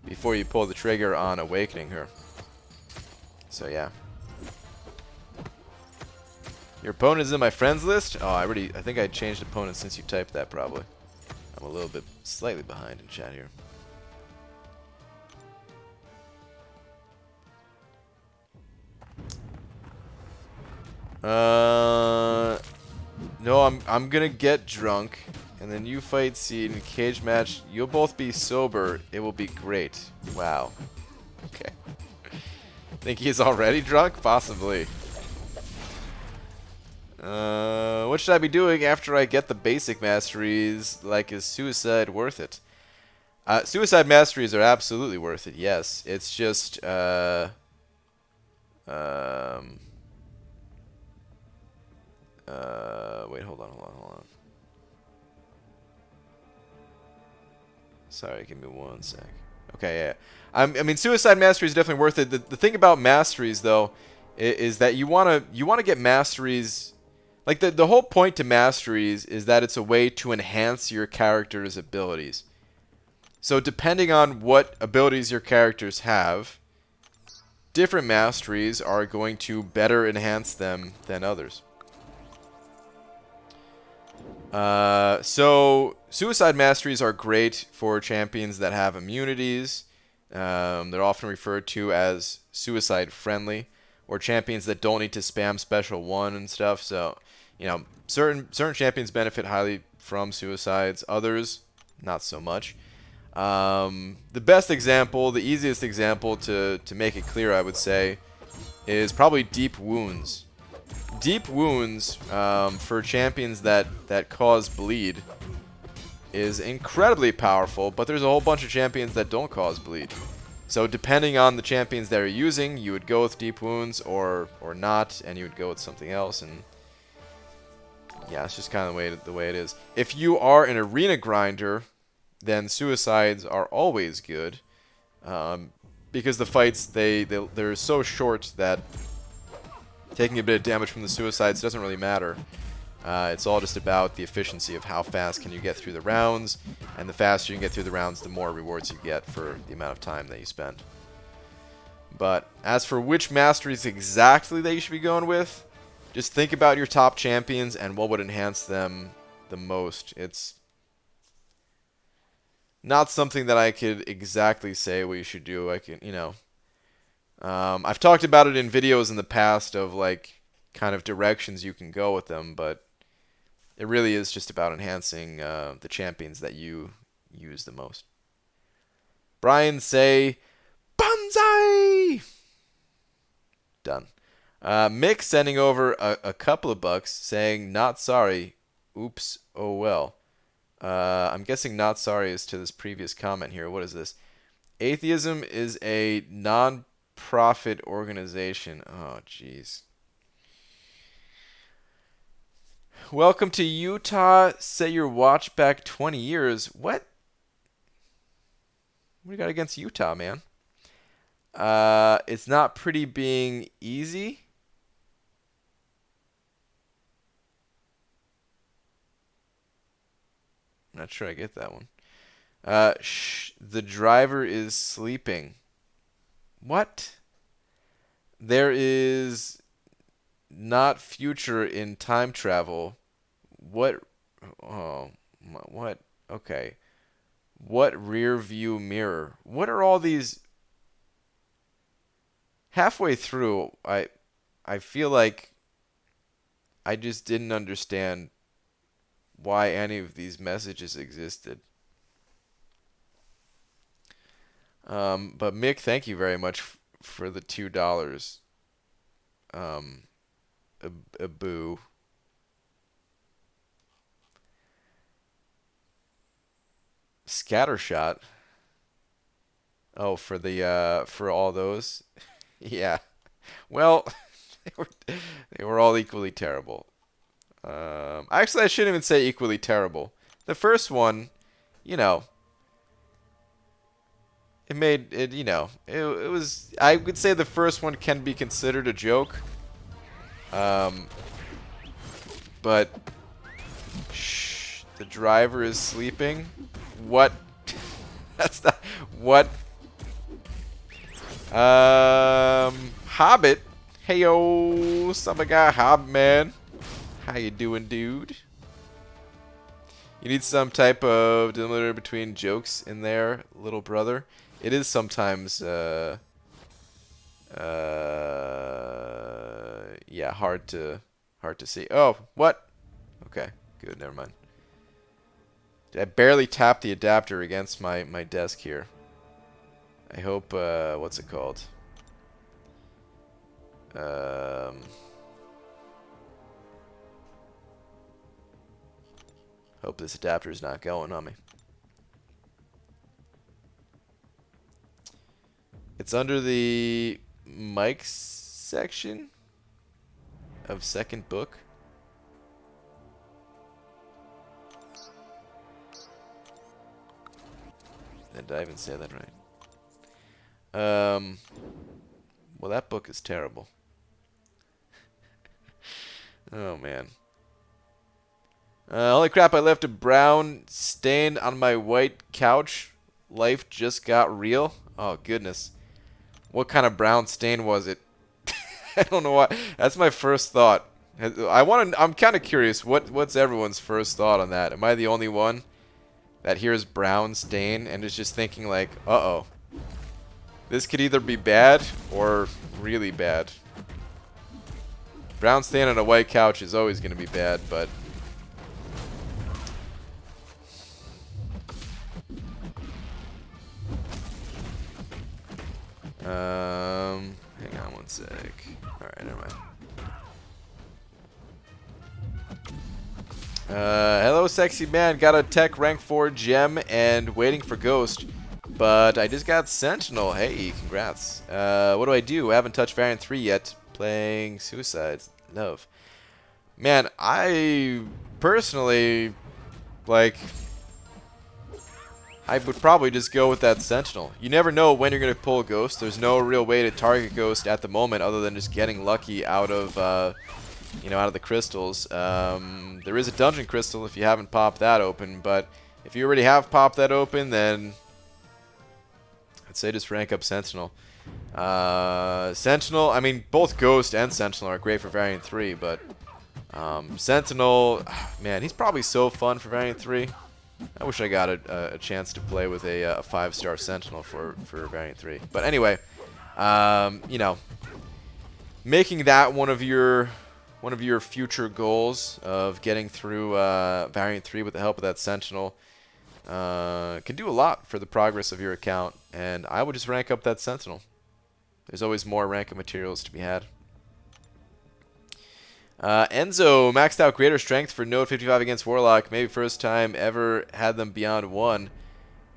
Speaker 1: before you pull the trigger on awakening her. So yeah. Your opponent is in my friends list? Oh, I think I changed opponent since you typed that probably. I'm a little bit slightly behind in chat here. No, I'm gonna get drunk, and then you fight Seed in a cage match. You'll both be sober. It will be great. Wow. Okay. Think he's already drunk? Possibly. What should I be doing after I get the basic masteries? Like, is Suicide worth it? Suicide masteries are absolutely worth it, yes. It's just, wait, hold on. Sorry, give me one sec. Okay, yeah. I mean, Suicide Mastery is definitely worth it. The thing about masteries, though, is that you wanna get masteries. Like the whole point to masteries is that it's a way to enhance your character's abilities. So depending on what abilities your characters have, different masteries are going to better enhance them than others. So Suicide Masteries are great for champions that have immunities. They're often referred to as suicide friendly, or champions that don't need to spam special 1 and stuff. So, you know, certain champions benefit highly from suicides, others not so much. The best example, the easiest example to make it clear, I would say, is probably Deep Wounds. Deep Wounds, for champions that cause bleed, is incredibly powerful, but there's a whole bunch of champions that don't cause bleed. So depending on the champions that you're using, you would go with Deep Wounds or not, and you would go with something else. And yeah, it's just kind of the way it is. If you are an arena grinder, then suicides are always good, because the fights they're so short that taking a bit of damage from the suicides doesn't really matter. It's all just about the efficiency of how fast can you get through the rounds, and the faster you can get through the rounds, the more rewards you get for the amount of time that you spend. But as for which masteries exactly that you should be going with, just think about your top champions and what would enhance them the most. It's not something that I could exactly say what you should do. I can, I've talked about it in videos in the past of like kind of directions you can go with them, but it really is just about enhancing the champions that you use the most. Brian say, Banzai! Done. Mick sending over a couple of bucks saying, not sorry. Oops, oh well. I'm guessing not sorry is to this previous comment here. What is this? Atheism is a non-profit organization. Oh, jeez. Welcome to Utah. Set your watch back 20 years. What? What do you got against Utah, man? It's not pretty being easy. I'm not sure I get that one. The driver is sleeping. What? There is not future in time travel. What? Oh, what? Okay. What rear view mirror? What are all these? Halfway through, I feel like I just didn't understand why any of these messages existed. But Mick, thank you very much for the $2. Um, a boo. Scattershot. Oh, for all those. Yeah. Well, they were all equally terrible. Actually, I shouldn't even say equally terrible. The first one, you know, it made it. It was. I would say the first one can be considered a joke. Um, but shh, the driver is sleeping. What? That's not what. Hobbit. Heyo, some guy Hobbit man. How you doing, dude? You need some type of delimiter between jokes in there, little brother. It is sometimes, yeah, hard to see. Oh, what? Okay, good, never mind. I barely tapped the adapter against my desk here. I hope, what's it called? Hope this adapter is not going on me. It's under the mic section of second book. Did I even say that right? Well, that book is terrible. Oh, man. Holy crap, I left a brown stain on my white couch. Life just got real. Oh, goodness. What kind of brown stain was it? I don't know why. That's my first thought. I'm kind of curious. What's everyone's first thought on that? Am I the only one that hears brown stain and is just thinking like, uh-oh. This could either be bad or really bad. Brown stain on a white couch is always going to be bad, but... hang on one sec. Alright, never mind. Hello, sexy man. Got a tech rank 4 gem and waiting for Ghost. But I just got Sentinel. Hey, congrats. What do? I haven't touched Variant 3 yet. Playing Suicides. Love. Man, I personally, like, I would probably just go with that Sentinel. You never know when you're going to pull a Ghost. There's no real way to target Ghost at the moment other than just getting lucky out of, out of the crystals. There is a dungeon crystal if you haven't popped that open, but if you already have popped that open, then I'd say just rank up Sentinel. Sentinel, I mean, both Ghost and Sentinel are great for Variant 3, but Sentinel, man, he's probably so fun for Variant 3. I wish I got a chance to play with a 5-star Sentinel for Variant 3. But anyway, making that one of your future goals of getting through Variant 3 with the help of that Sentinel can do a lot for the progress of your account, and I would just rank up that Sentinel. There's always more rank materials to be had. Enzo maxed out greater strength for Node 55 against Warlock. Maybe first time ever had them beyond 1.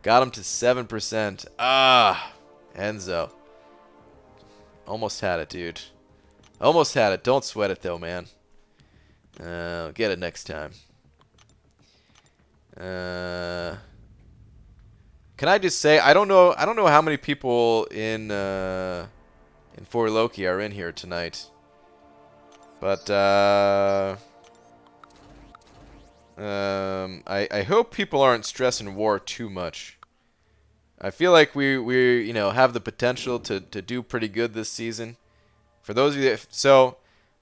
Speaker 1: Got him to 7%. Ah, Enzo. Almost had it, dude. Almost had it. Don't sweat it, though, man. Get it next time. Can I just say, I don't know how many people in For Loki are in here tonight. But I hope people aren't stressing war too much. I feel like we you know have the potential to do pretty good this season. For those of you that, so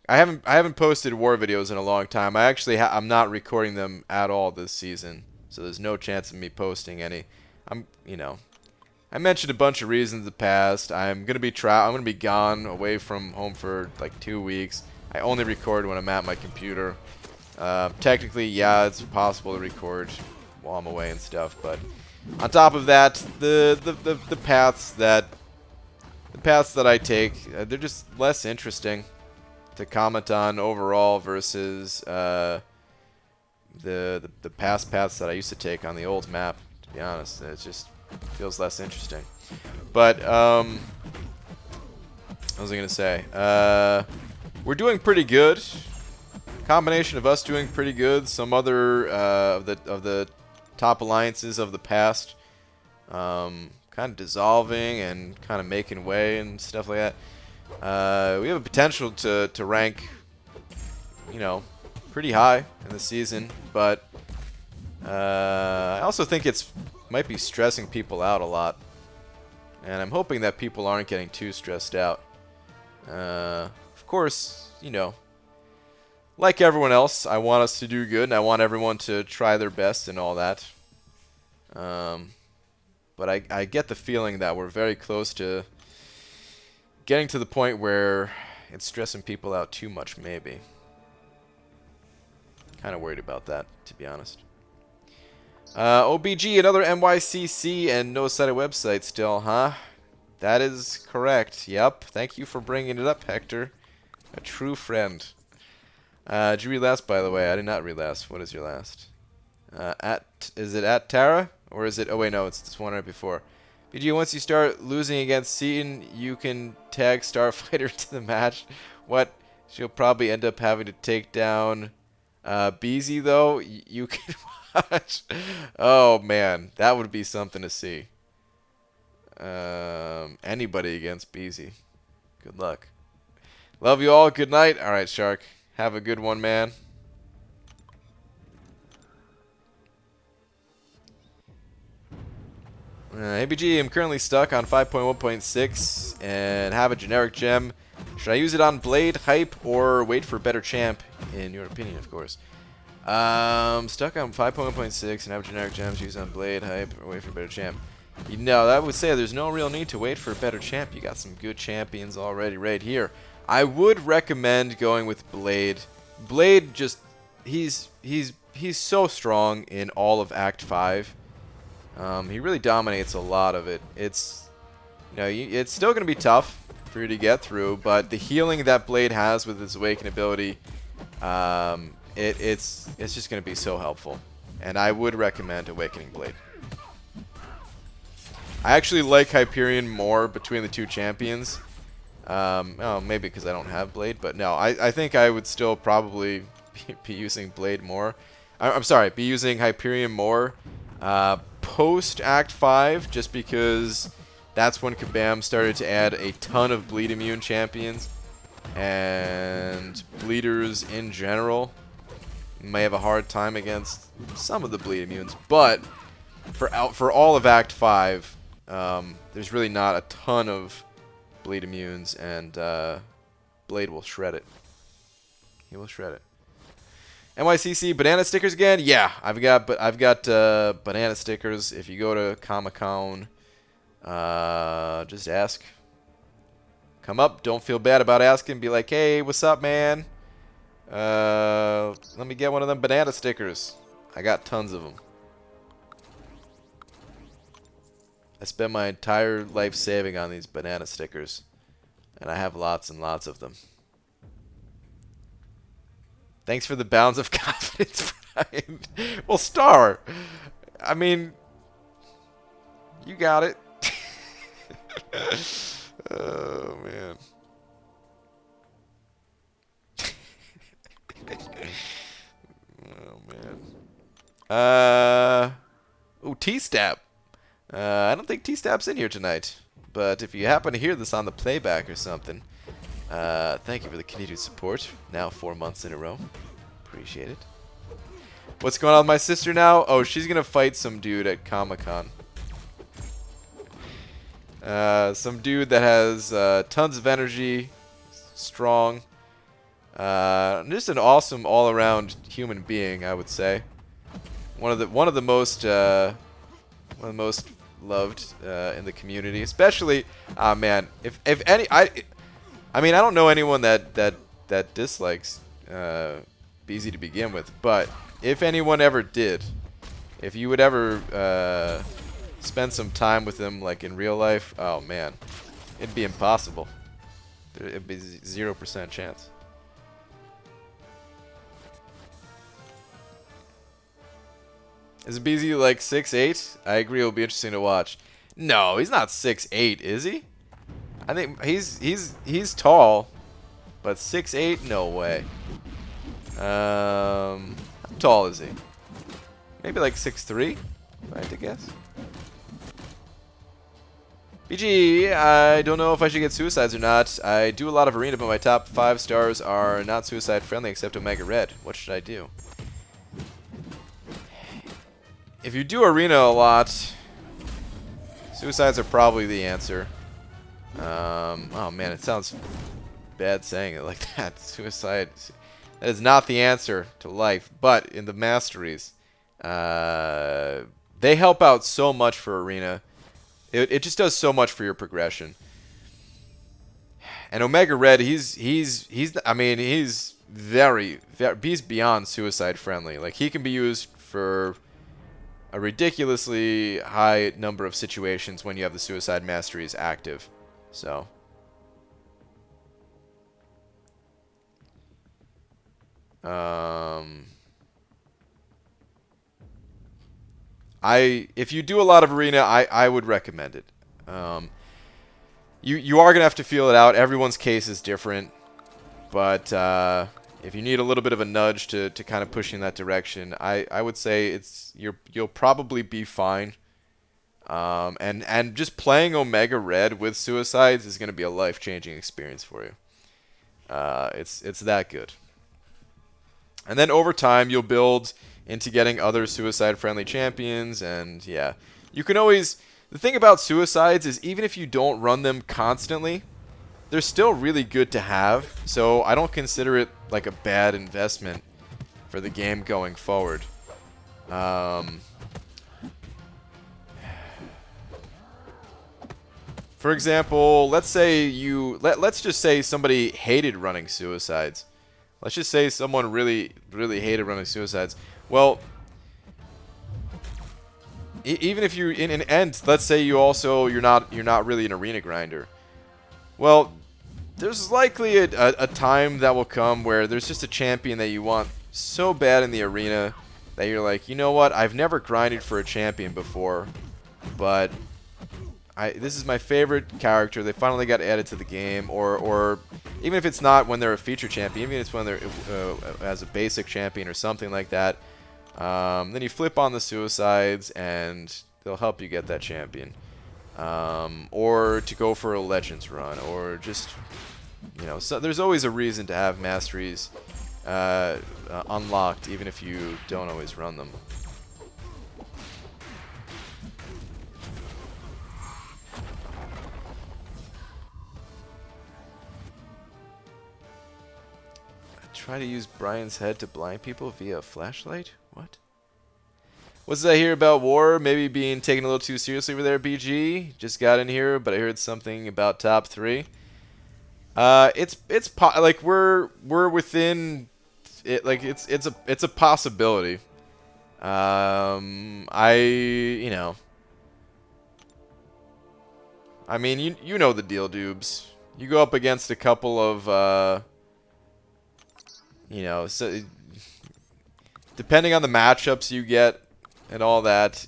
Speaker 1: I haven't posted war videos in a long time. I'm not recording them at all this season, so there's no chance of me posting any. I mentioned a bunch of reasons in the past. I'm gonna be gone away from home for like 2 weeks. I only record when I'm at my computer. Technically, yeah, it's possible to record while I'm away and stuff, but on top of that, the paths that I take, they're just less interesting to comment on overall versus the past paths that I used to take on the old map. To be honest, it just feels less interesting. But what was I gonna say? We're doing pretty good. Combination of us doing pretty good, some other of the top alliances of the past kind of dissolving and kind of making way and stuff like that. We have a potential to rank, you know, pretty high in the season, but I also think might be stressing people out a lot, and I'm hoping that people aren't getting too stressed out. Of course, you know, like everyone else, I want us to do good, and I want everyone to try their best and all that. But I get the feeling that we're very close to getting to the point where it's stressing people out too much, maybe. Kind of worried about that, to be honest. OBG, another NYCC and no cited website still, huh? That is correct. Yep. Thank you for bringing it up, Hector. A true friend. Did you read last, by the way? I did not read last. What is your last? Is it at Tara? Or is it... Oh, wait, no. It's this one right before. BG, once you start losing against Seaton, you can tag Starfighter to the match. What? She'll probably end up having to take down Beezy, though. You can watch. Oh, man. That would be something to see. Anybody against Beezy. Good luck. Love you all. Good night. All right, Shark. Have a good one, man. ABG, I'm currently stuck on 5.1.6 and have a generic gem. Should I use it on Blade, Hype, or wait for better champ? In your opinion, of course. Stuck on 5.1.6 and have a generic gem. Use it on Blade, Hype, or wait for better champ. You know, I would say there's no real need to wait for a better champ. You got some good champions already right here. I would recommend going with Blade. Blade just he's so strong in all of Act 5. He really dominates a lot of it. It's it's still going to be tough for you to get through, but the healing that Blade has with his Awaken ability, it's just going to be so helpful. And I would recommend Awakening Blade. I actually like Hyperion more between the two champions. Oh, maybe because I don't have Blade, but no, I think I would still probably be using Blade more. I'm sorry, be using Hyperion more post Act 5, just because that's when Kabam started to add a ton of bleed immune champions, and bleeders in general may have a hard time against some of the bleed immunes, but for all of Act 5, there's really not a ton of bleed immunes, and Blade will shred it. He will shred it. NYCC banana stickers again? Yeah, I've got banana stickers. If you go to Comic-Con, just ask. Come up. Don't feel bad about asking. Be like, hey, what's up, man? Let me get one of them banana stickers. I got tons of them. I spent my entire life saving on these banana stickers, and I have lots and lots of them. Thanks for the bounds of confidence, Brian. Well, Star, I mean, you got it. Oh, man. Oh, man. Ooh, T-Stab. I don't think T-Stab's in here tonight, but if you happen to hear this on the playback or something, thank you for the continued support. Now 4 months in a row. Appreciate it. What's going on with my sister now? Oh, she's gonna fight some dude at Comic-Con. Some dude that has tons of energy, strong. Just an awesome all-around human being, I would say. One of the most loved in the community, especially. Man, if any, I mean, I don't know anyone that dislikes BZ to begin with, but if anyone ever did, if you would ever spend some time with him, like in real life, oh man, it'd be impossible. It'd be 0% chance. Is BZ like 6'8"? I agree, it'll be interesting to watch. No, he's not 6'8", is he? I think he's tall, but 6'8"? No way. How tall is he? Maybe like 6'3", if I had to guess. BG, I don't know if I should get suicides or not. I do a lot of arena, but my top 5 stars are not suicide friendly except Omega Red. What should I do? If you do arena a lot, suicides are probably the answer. Oh man, it sounds bad saying it like that. Suicide, that is not the answer to life. But in the masteries, they help out so much for arena. It just does so much for your progression. And Omega Red, I mean, he's he's beyond suicide friendly. Like, he can be used for a ridiculously high number of situations when you have the suicide masteries active. So if you do a lot of arena, I would recommend it. You are gonna have to feel it out. Everyone's case is different, but if you need a little bit of a nudge to kind of push in that direction, I would say you'll probably be fine. And just playing Omega Red with suicides is gonna be a life-changing experience for you. It's that good. And then over time, you'll build into getting other suicide-friendly champions, and yeah. You can always... The thing about suicides is even if you don't run them constantly, they're still really good to have, so I don't consider it like a bad investment for the game going forward. For example, let's say let's just say somebody hated running suicides. Let's just say someone really hated running suicides. Well, even if you're in an end, let's say you're not really an arena grinder. Well, there's likely a time that will come where there's just a champion that you want so bad in the arena that you're like, you know what? I've never grinded for a champion before, but this is my favorite character. They finally got added to the game, or even if it's not when they're a feature champion, even if it's when they're as a basic champion or something like that. Then you flip on the suicides, and they'll help you get that champion. Or to go for a Legends run, or just, so there's always a reason to have masteries unlocked, even if you don't always run them. Try to use Brian's head to blind people via a flashlight? What? What's that here about war? Maybe being taken a little too seriously over there, BG. Just got in here, but I heard something about top 3. Like we're within it. Like it's a possibility. I mean, you know the deal, Dubes. You go up against a couple of so depending on the matchups you get and all that,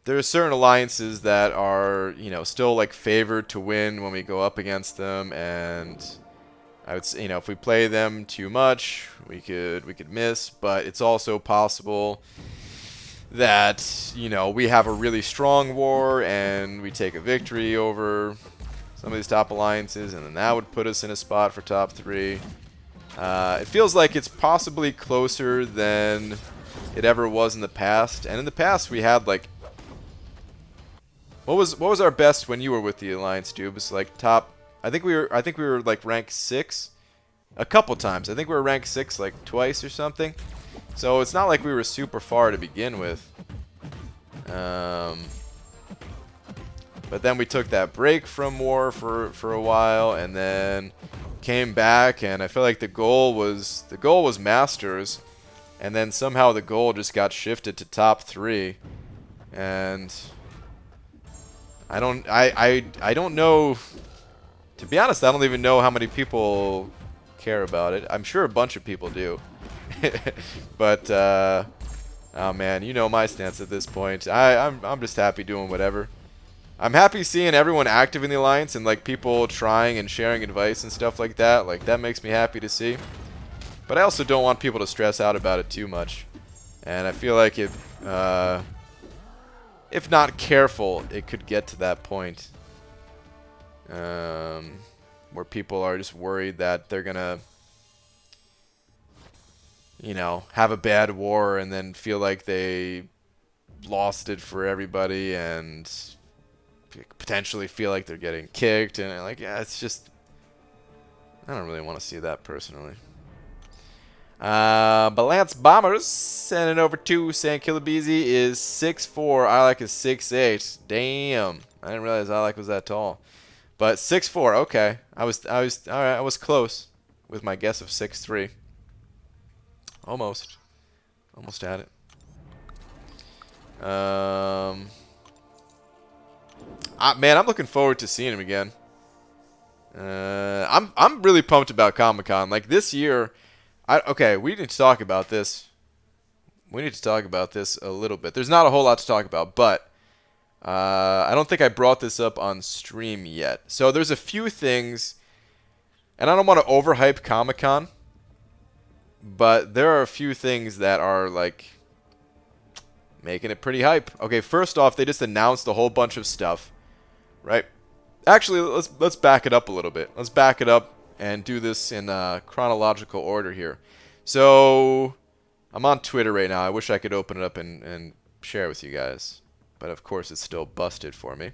Speaker 1: there are certain alliances that are, still like favored to win when we go up against them, and I would say, if we play them too much, we could miss, but it's also possible that, we have a really strong war and we take a victory over some of these top alliances, and then that would put us in a spot for top 3. It feels like it's possibly closer than it ever was in the past. And in the past, we had like What was our best when you were with the Alliance, dude? It was like top. I think we were like rank 6 a couple times. I think we were rank 6 like twice or something. So it's not like we were super far to begin with. But then we took that break from war for a while, and then came back, and I feel like the goal was Masters, and then somehow the goal just got shifted to top 3, and I don't know. To be honest, I don't even know how many people care about it. I'm sure a bunch of people do, but oh man, you know my stance at this point. I'm just happy doing whatever. I'm happy seeing everyone active in the Alliance and like people trying and sharing advice and stuff like that. Like that makes me happy to see. But I also don't want people to stress out about it too much. And I feel like it, if not careful, it could get to that point where people are just worried that they're gonna, you know, have a bad war and then feel like they lost it for everybody and potentially feel like they're getting kicked, and like, yeah, it's just, I don't really want to see that personally. Balance Bombers sending over 2 saying Killabeezy is 6'4", Ilak is 6'8". Damn, I didn't realize Ilak was that tall. But 6'4", okay. I was all right. I was close with my guess of 6'3". Almost had it. Man, I'm looking forward to seeing him again. I'm really pumped about Comic-Con. Like this year, okay, we need to talk about this. We need to talk about this a little bit. There's not a whole lot to talk about, but I don't think I brought this up on stream yet. So there's a few things, and I don't want to overhype Comic-Con, but there are a few things that are like making it pretty hype. Okay, first off, they just announced a whole bunch of stuff. Right? Actually, let's back it up a little bit. Let's back it up and do this in chronological order here. So, I'm on Twitter right now. I wish I could open it up and share it with you guys. But of course, it's still busted for me.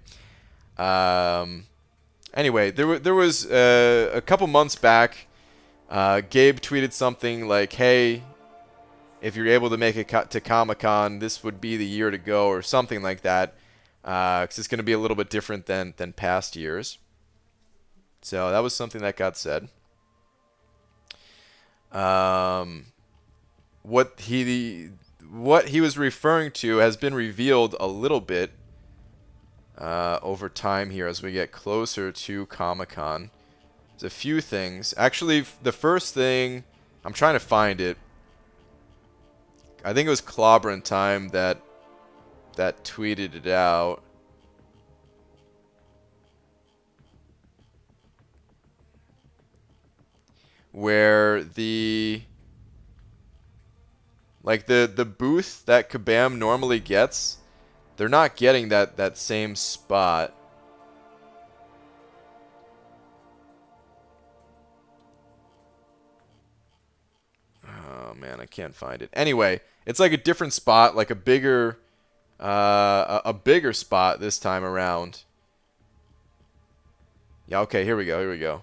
Speaker 1: Anyway, there was a couple months back, Gabe tweeted something like, hey, if you're able to make it to Comic-Con, this would be the year to go, or something like that. Because it's going to be a little bit different than past years. So that was something that got said. What he was referring to has been revealed a little bit over time here as we get closer to Comic-Con. There's a few things. Actually, the first thing, I'm trying to find it. I think it was Clobbering Time that tweeted it out. Where the booth that Kabam normally gets, they're not getting that same spot. Oh man, I can't find it. Anyway, it's like a different spot, like a bigger spot this time around. Yeah, okay, here we go.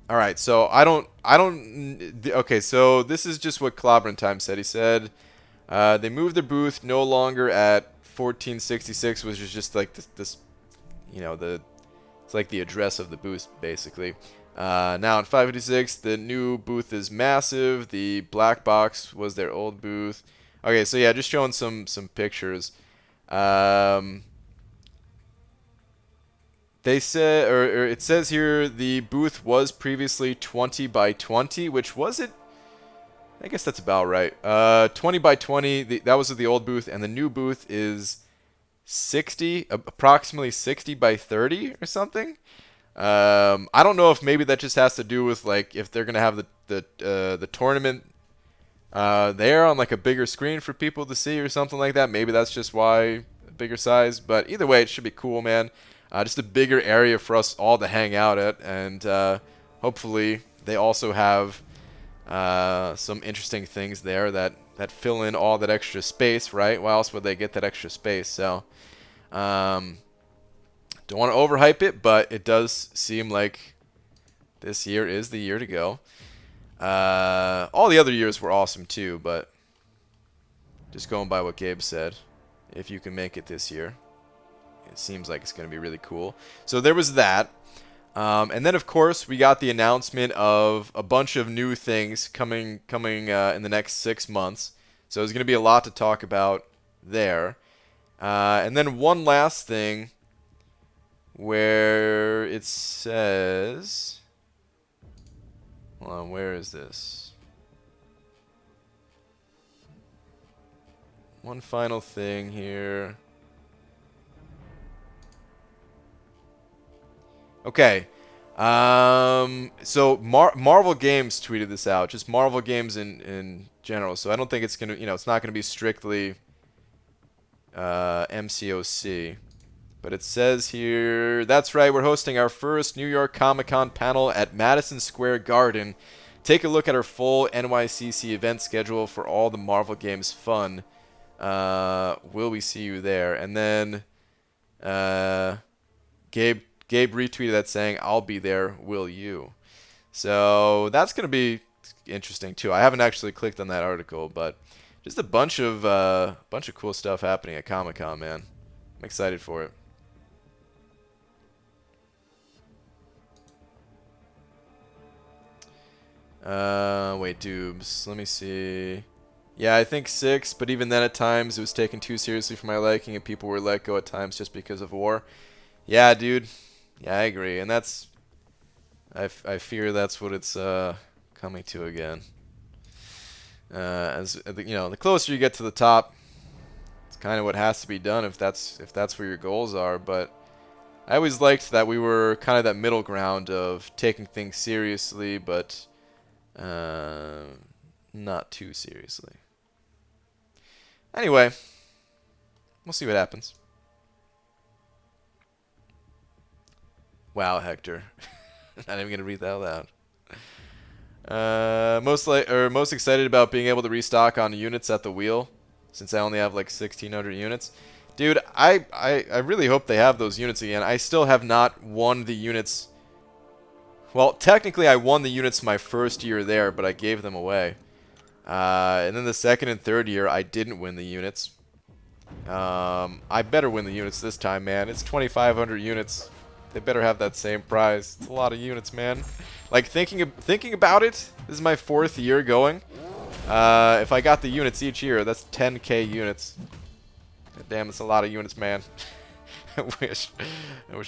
Speaker 1: All right, so okay, so this is just what Clobbering Time said. He said they moved their booth no longer at 1466, which is just like this, you know, it's like the address of the booth basically. Now in 556, the new booth is massive. The black box was their old booth. Okay, so yeah, just showing some pictures. They said, or it says here, the booth was previously 20 by 20, which was it? I guess that's about right. 20 by 20, that was the old booth, and the new booth is 60, approximately 60 by 30 or something. I don't know if maybe that just has to do with like if they're gonna have the tournament there on like a bigger screen for people to see or something like that. Maybe that's just why a bigger size. But either way, it should be cool, man. Just a bigger area for us all to hang out at, and hopefully they also have Some interesting things there that fill in all that extra space, right? Why else would they get that extra space? So, don't want to overhype it, but it does seem like this year is the year to go. All the other years were awesome too, but just going by what Gabe said, if you can make it this year, it seems like it's going to be really cool. So there was that. And then, of course, we got the announcement of a bunch of new things coming in the next 6 months. So there's going to be a lot to talk about there. And then one last thing where it says... Hold on, where is this? One final thing here. Okay. So Marvel Games tweeted this out. Just Marvel Games in general. So I don't think it's gonna, it's not gonna be strictly MCOC. But it says here, that's right, we're hosting our first New York Comic-Con panel at Madison Square Garden. Take a look at our full NYCC event schedule for all the Marvel Games fun. Will we see you there? And then Gabe retweeted that saying, I'll be there, will you? So that's going to be interesting too. I haven't actually clicked on that article, but just a bunch of cool stuff happening at Comic-Con, man. I'm excited for it. Wait, Dubes. Let me see. Yeah, I think 6, but even then at times it was taken too seriously for my liking and people were let go at times just because of war. Yeah, dude. Yeah, I agree. And that's... I fear that's what it's coming to again. As the closer you get to the top, it's kind of what has to be done if that's where your goals are, but I always liked that we were kind of that middle ground of taking things seriously, but not too seriously. Anyway, we'll see what happens. Wow, Hector. Not even gonna read that out loud. Most excited about being able to restock on units at the wheel, since I only have like 1,600 units. Dude, I really hope they have those units again. I still have not won the units. Well, technically I won the units my first year there, but I gave them away. And then the second and third year, I didn't win the units. I better win the units this time, man. It's 2,500 units. They better have that same prize. It's a lot of units, man. Like, thinking about it, this is my 4th year going. If I got the units each year, that's 10k units. God damn, it's a lot of units, man. I wish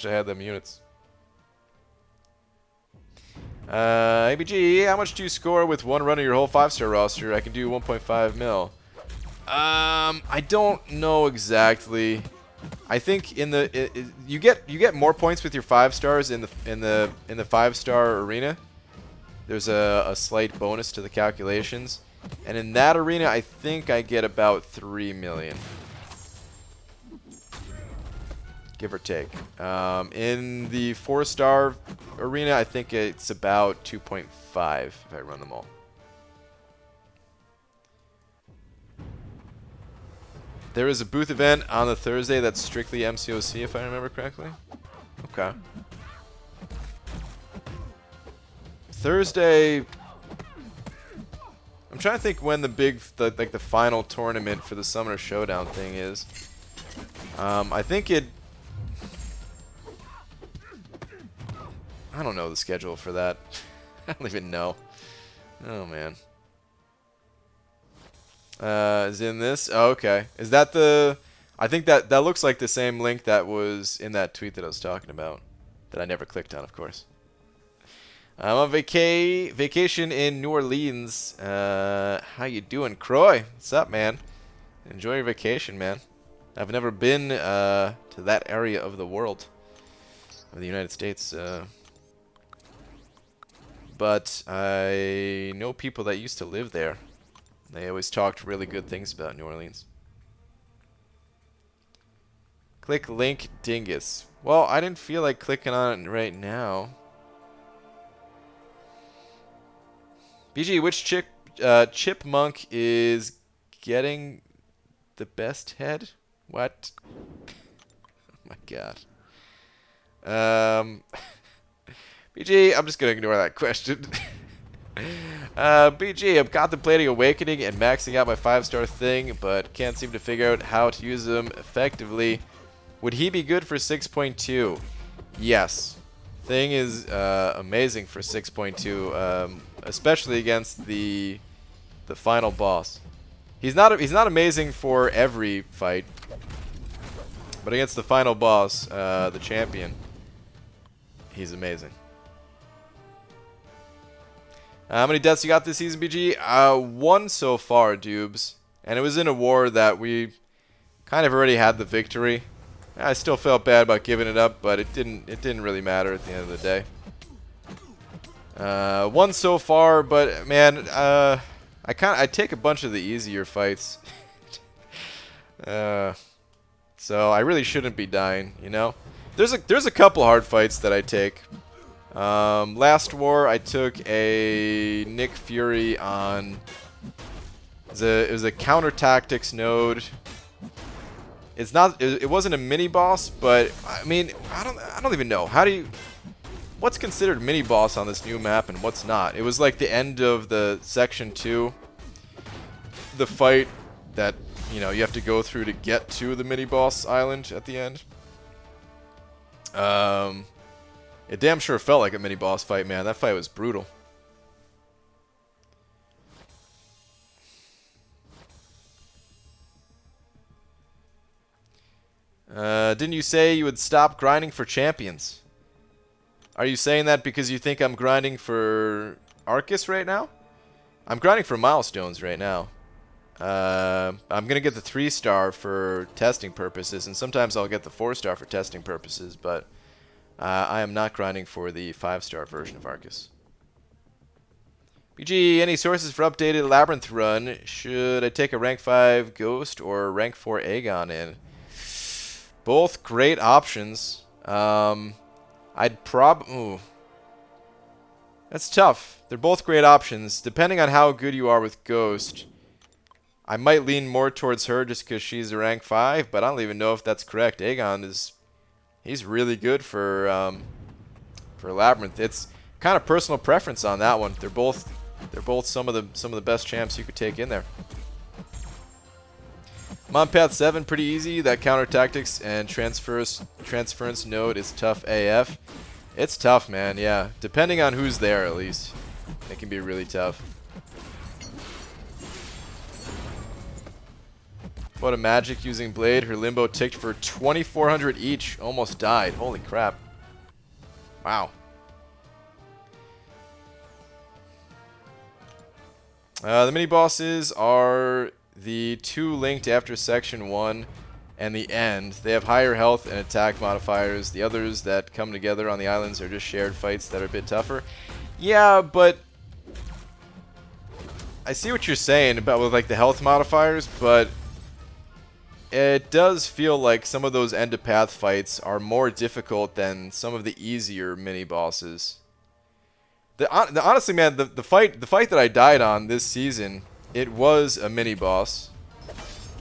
Speaker 1: I had them units. ABG, how much do you score with one run of your whole 5-star roster? I can do 1.5 mil. I don't know exactly. I think you get more points with your 5 stars in the 5-star arena. There's a slight bonus to the calculations, and in that arena, I think I get about 3 million, give or take. In the 4-star arena, I think it's about 2.5 if I run them all. There is a booth event on the Thursday that's strictly MCOC, if I remember correctly. Okay. Thursday... I'm trying to think when the final tournament for the Summoner Showdown thing is. I think it... I don't know the schedule for that. I don't even know. Oh, man. Is in this? Oh, okay. Is that the... I think that looks like the same link that was in that tweet that I was talking about. That I never clicked on, of course. I'm on vacation in New Orleans. How you doing, Croy? What's up, man? Enjoy your vacation, man. I've never been to that area of the world. Of the United States. But I know people that used to live there. They always talked really good things about New Orleans. Click link dingus. Well, I didn't feel like clicking on it right now. BG, which chipmunk is getting the best head? What? Oh my god. BG, I'm just gonna ignore that question. BG, I'm contemplating awakening and maxing out my 5-star thing, but can't seem to figure out how to use them effectively. Would he be good for 6.2? Yes. Thing is amazing for 6.2, especially against the final boss. He's not amazing for every fight, but against the final boss, the champion, he's amazing. How many deaths you got this season, BG? 1 so far, Dubes, and it was in a war that we kind of already had the victory. I still felt bad about giving it up, but it didn't really matter at the end of the day. 1 so far, but man, I take a bunch of the easier fights. So I really shouldn't be dying, you know. There's a couple hard fights that I take. Last war I took a Nick Fury on. It was a counter tactics node. It's not. It wasn't a mini boss, but I mean, I don't even know. What's considered mini boss on this new map and what's not? It was like the end of the section 2. The fight that, you know, you have to go through to get to the mini boss island at the end. It damn sure felt like a mini boss fight, man. That fight was brutal. Didn't you say you would stop grinding for champions? Are you saying that because you think I'm grinding for Aarkus right now? I'm grinding for milestones right now. I'm going to get the 3-star for testing purposes, and sometimes I'll get the 4-star for testing purposes, but I am not grinding for the 5-star version of Aarkus. BG, any sources for updated Labyrinth run? Should I take a rank 5 Ghost or rank 4 Aegon in? Both great options. I'd ooh. That's tough. They're both great options. Depending on how good you are with Ghost, I might lean more towards her just because she's a rank 5, but I don't even know if that's correct. Aegon he's really good for Labyrinth. It's kind of personal preference on that one. They're both some of the best champs you could take in there. I'm on path 7, pretty easy. That counter tactics and transference node is tough AF. It's tough, man. Yeah, depending on who's there, at least, it can be really tough. What a magic using blade. Her limbo ticked for 2,400 each. Almost died. Holy crap. Wow. The mini bosses are the 2 linked after section 1 and the end. They have higher health and attack modifiers. The others that come together on the islands are just shared fights that are a bit tougher. Yeah, but I see what you're saying about with like the health modifiers, but it does feel like some of those end of path fights are more difficult than some of the easier mini bosses. Honestly, man, the fight that I died on this season, it was a mini boss,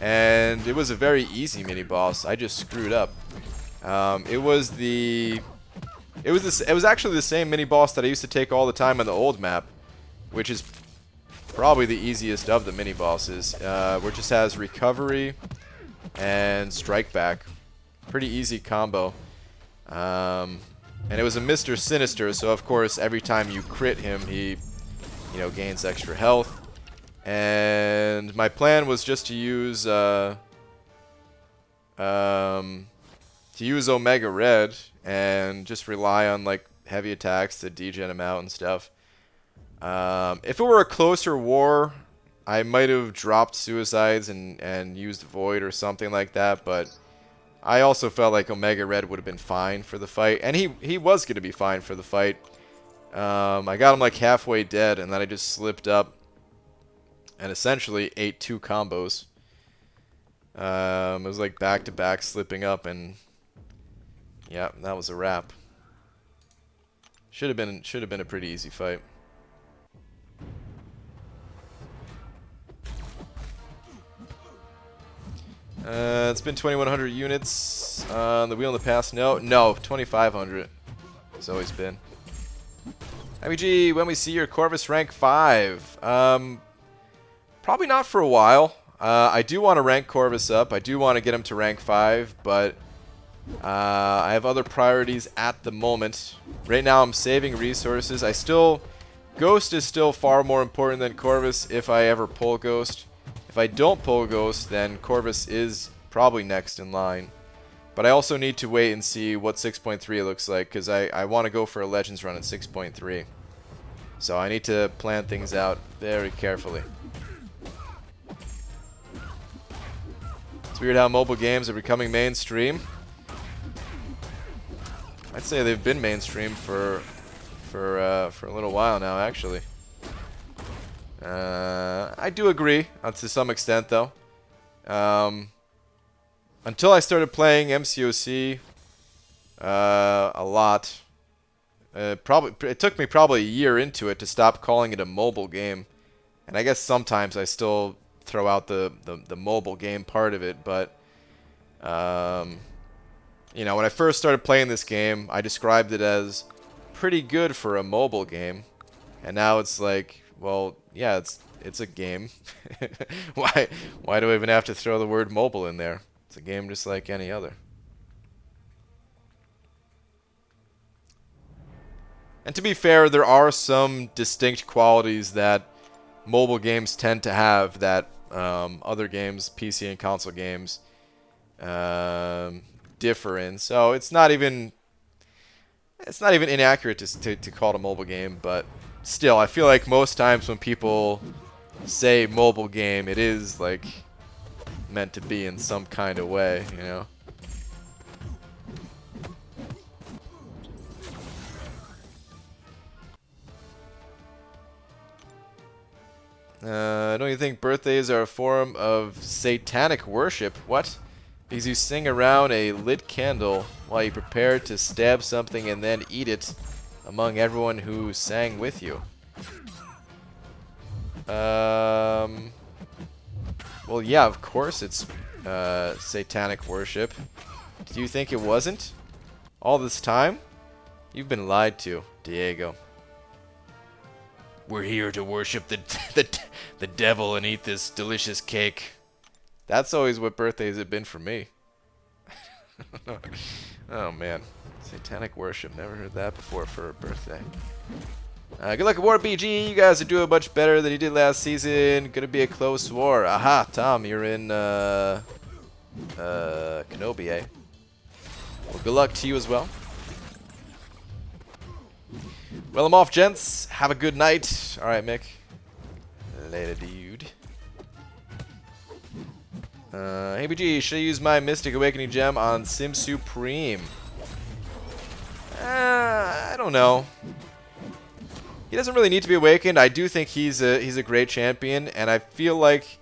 Speaker 1: and it was a very easy mini boss. I just screwed up. It was actually the same mini boss that I used to take all the time on the old map, which is probably the easiest of the mini bosses. Which just has recovery and strike back. Pretty easy combo. And it was a Mr. Sinister, so of course every time you crit him, he, you know, gains extra health. And my plan was just to use Omega Red and just rely on like heavy attacks to degen him out and stuff. If it were a closer war, I might have dropped suicides and used Void or something like that, but I also felt like Omega Red would have been fine for the fight, and he was going to be fine for the fight. I got him like halfway dead, and then I just slipped up and essentially ate 2 combos. It was like back-to-back slipping up, and yeah, that was a wrap. Should have been a pretty easy fight. It's been 2,100 units on the wheel in the past. No, 2,500. It's always been. IBG, when we see your Corvus rank 5? Probably not for a while. I do want to rank Corvus up. I do want to get him to rank 5, but I have other priorities at the moment. Right now I'm saving resources. Ghost is still far more important than Corvus if I ever pull Ghost. If I don't pull Ghost, then Corvus is probably next in line. But I also need to wait and see what 6.3 looks like, because I want to go for a Legends run at 6.3. So I need to plan things out very carefully. It's weird how mobile games are becoming mainstream. I'd say they've been mainstream for a little while now, actually. I do agree to some extent, though. Until I started playing MCOC a lot, it took me probably a year into it to stop calling it a mobile game. And I guess sometimes I still throw out the mobile game part of it, but you know, when I first started playing this game, I described it as pretty good for a mobile game, and now it's like, well, yeah, it's a game. Why do I even have to throw the word mobile in there? It's a game just like any other. And to be fair, there are some distinct qualities that mobile games tend to have that other games, PC and console games, differ in. So it's not even inaccurate to call it a mobile game, but still, I feel like most times when people say mobile game, it is like meant to be in some kind of way, you know. Don't you think birthdays are a form of satanic worship? What? Because you sing around a lit candle while you prepare to stab something and then eat it among everyone who sang with you. Well, yeah, of course it's satanic worship. Do you think it wasn't? All this time? You've been lied to, Diego. We're here to worship the devil and eat this delicious cake. That's always what birthdays have been for me. Oh man, satanic worship. Never heard that before for a birthday. Good luck at War BG. You guys are doing much better than you did last season. Gonna be a close war. Aha, Tom, you're in Kenobi, eh? Well, good luck to you as well. Well, I'm off, gents. Have a good night. All right, Mick. Later, dude. Hey, BG, should I use my Mystic Awakening gem on Sim Supreme? I don't know. He doesn't really need to be awakened. I do think he's a great champion, and I feel like,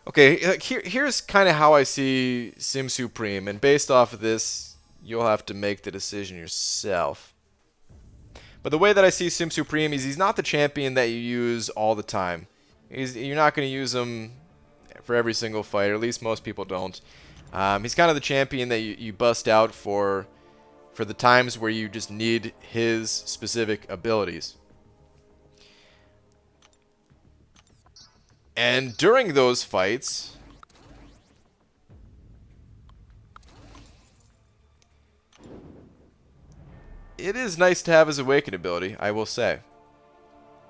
Speaker 1: okay, here's kind of how I see Sim Supreme, and based off of this, you'll have to make the decision yourself. But the way that I see Sim Supreme is he's not the champion that you use all the time. You're not going to use him for every single fight, or at least most people don't. He's kind of the champion that you bust out for the times where you just need his specific abilities. And during those fights, it is nice to have his Awaken ability, I will say.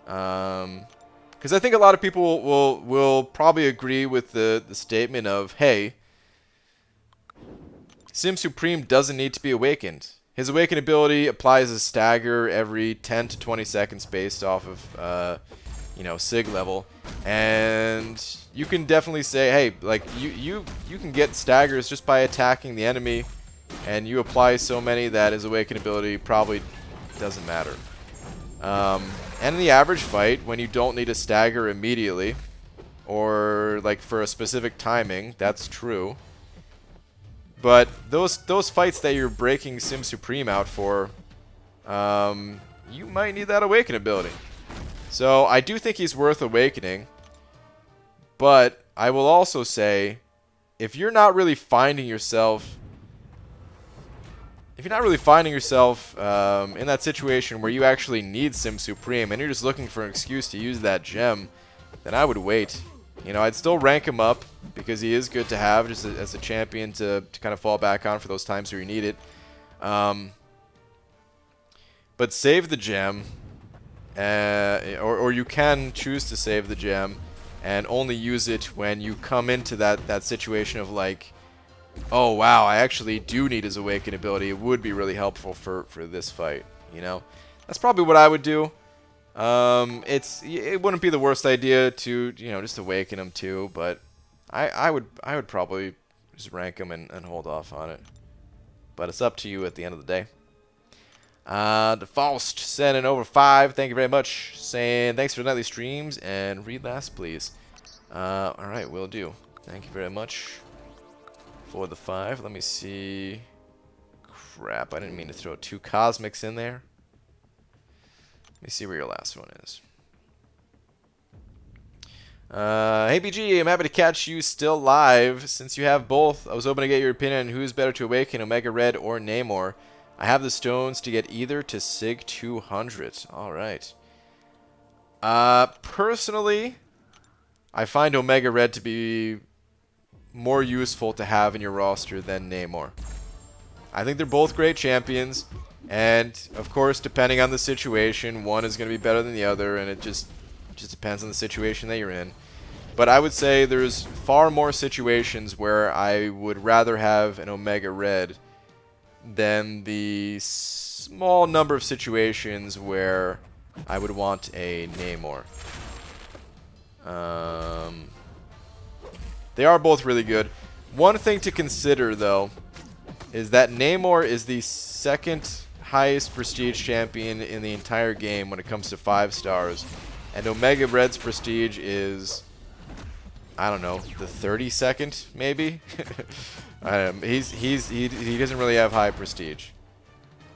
Speaker 1: Because I think a lot of people will probably agree with the statement of, hey, Sim Supreme doesn't need to be awakened. His Awaken ability applies a stagger every 10 to 20 seconds based off of, you know, SIG level. And you can definitely say, hey, like, you can get staggers just by attacking the enemy, and you apply so many that his Awaken ability probably doesn't matter. And in the average fight, when you don't need a stagger immediately, or like for a specific timing, that's true. But those fights that you're breaking Sim Supreme out for, you might need that Awaken ability. So I do think he's worth awakening, but I will also say if you're not really finding yourself, in that situation where you actually need Sim Supreme and you're just looking for an excuse to use that gem, then I would wait. You know, I'd still rank him up because he is good to have just as a champion to kind of fall back on for those times where you need it. But save the gem, or you can choose to save the gem and only use it when you come into that situation of like, oh wow, I actually do need his Awaken ability. It would be really helpful for this fight, you know? That's probably what I would do. It wouldn't be the worst idea to, you know, just Awaken him too, but I would probably just rank him and hold off on it. But it's up to you at the end of the day. DeFaust sending over 5. Thank you very much. Saying thanks for the nightly streams and read last, please. Alright, will do. Thank you very much for the 5. Let me see. Crap, I didn't mean to throw 2 cosmics in there. Let me see where your last one is. Hey BG, I'm happy to catch you still live. Since you have both, I was hoping to get your opinion on who's better to awaken, Omega Red or Namor. I have the stones to get either to Sig 200. Alright. Personally, I find Omega Red to be more useful to have in your roster than Namor. I think they're both great champions, and of course, depending on the situation, one is going to be better than the other, and it just depends on the situation that you're in. But I would say there's far more situations where I would rather have an Omega Red than the small number of situations where I would want a Namor. They are both really good. One thing to consider, though, is that Namor is the second highest prestige champion in the entire game when it comes to 5 stars. And Omega Red's prestige is, I don't know, the 32nd, maybe? He doesn't really have high prestige.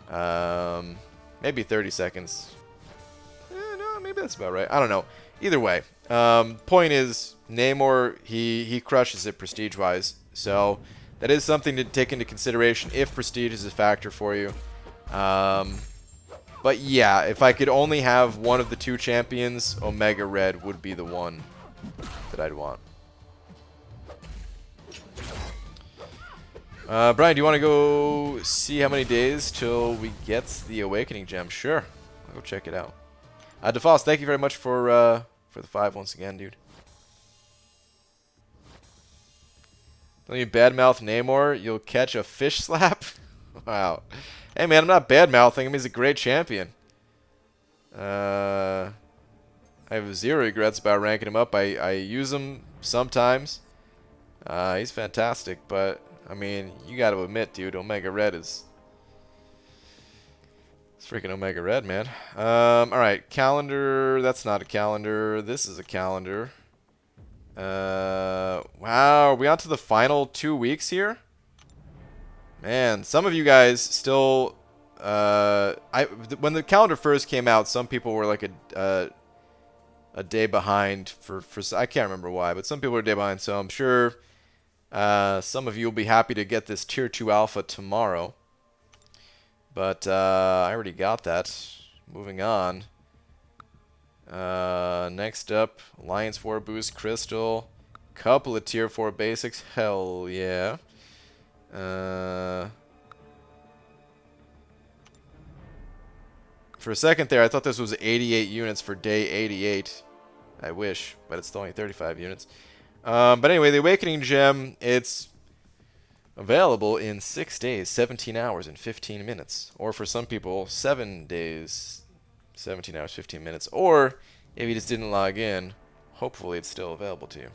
Speaker 1: Maybe 30 seconds. No, maybe that's about right. I don't know. Either way, point is, Namor, he crushes it prestige-wise. So that is something to take into consideration if prestige is a factor for you. But yeah, if I could only have one of the 2 champions, Omega Red would be the one that I'd want. Brian, do you want to go see how many days till we get the Awakening Gem? Sure. I'll go check it out. DeFoss, thank you very much for the 5 once again, dude. Don't you badmouth Namor, you'll catch a fish slap? Wow. Hey man, I'm not badmouthing him, he's a great champion. I have 0 regrets about ranking him up. I use him sometimes. He's fantastic, but I mean, you gotta admit, dude, Omega Red is... It's freaking Omega Red, man. Alright, calendar. That's not a calendar. This is a calendar. Wow, are we on to the final 2 weeks here? Man, some of you guys still... when the calendar first came out, some people were like a day behind for I can't remember why, but some people were a day behind, so I'm sure some of you will be happy to get this Tier 2 Alpha tomorrow. But I already got that. Moving on. Next up, Alliance War Boost Crystal. Couple of Tier 4 Basics. Hell yeah. For a second there, I thought this was 88 units for day 88. I wish, but it's only 35 units. But anyway, the Awakening Gem, it's available in 6 days, 17 hours, and 15 minutes. Or for some people, 7 days, 17 hours, 15 minutes. Or, if you just didn't log in, hopefully it's still available to you.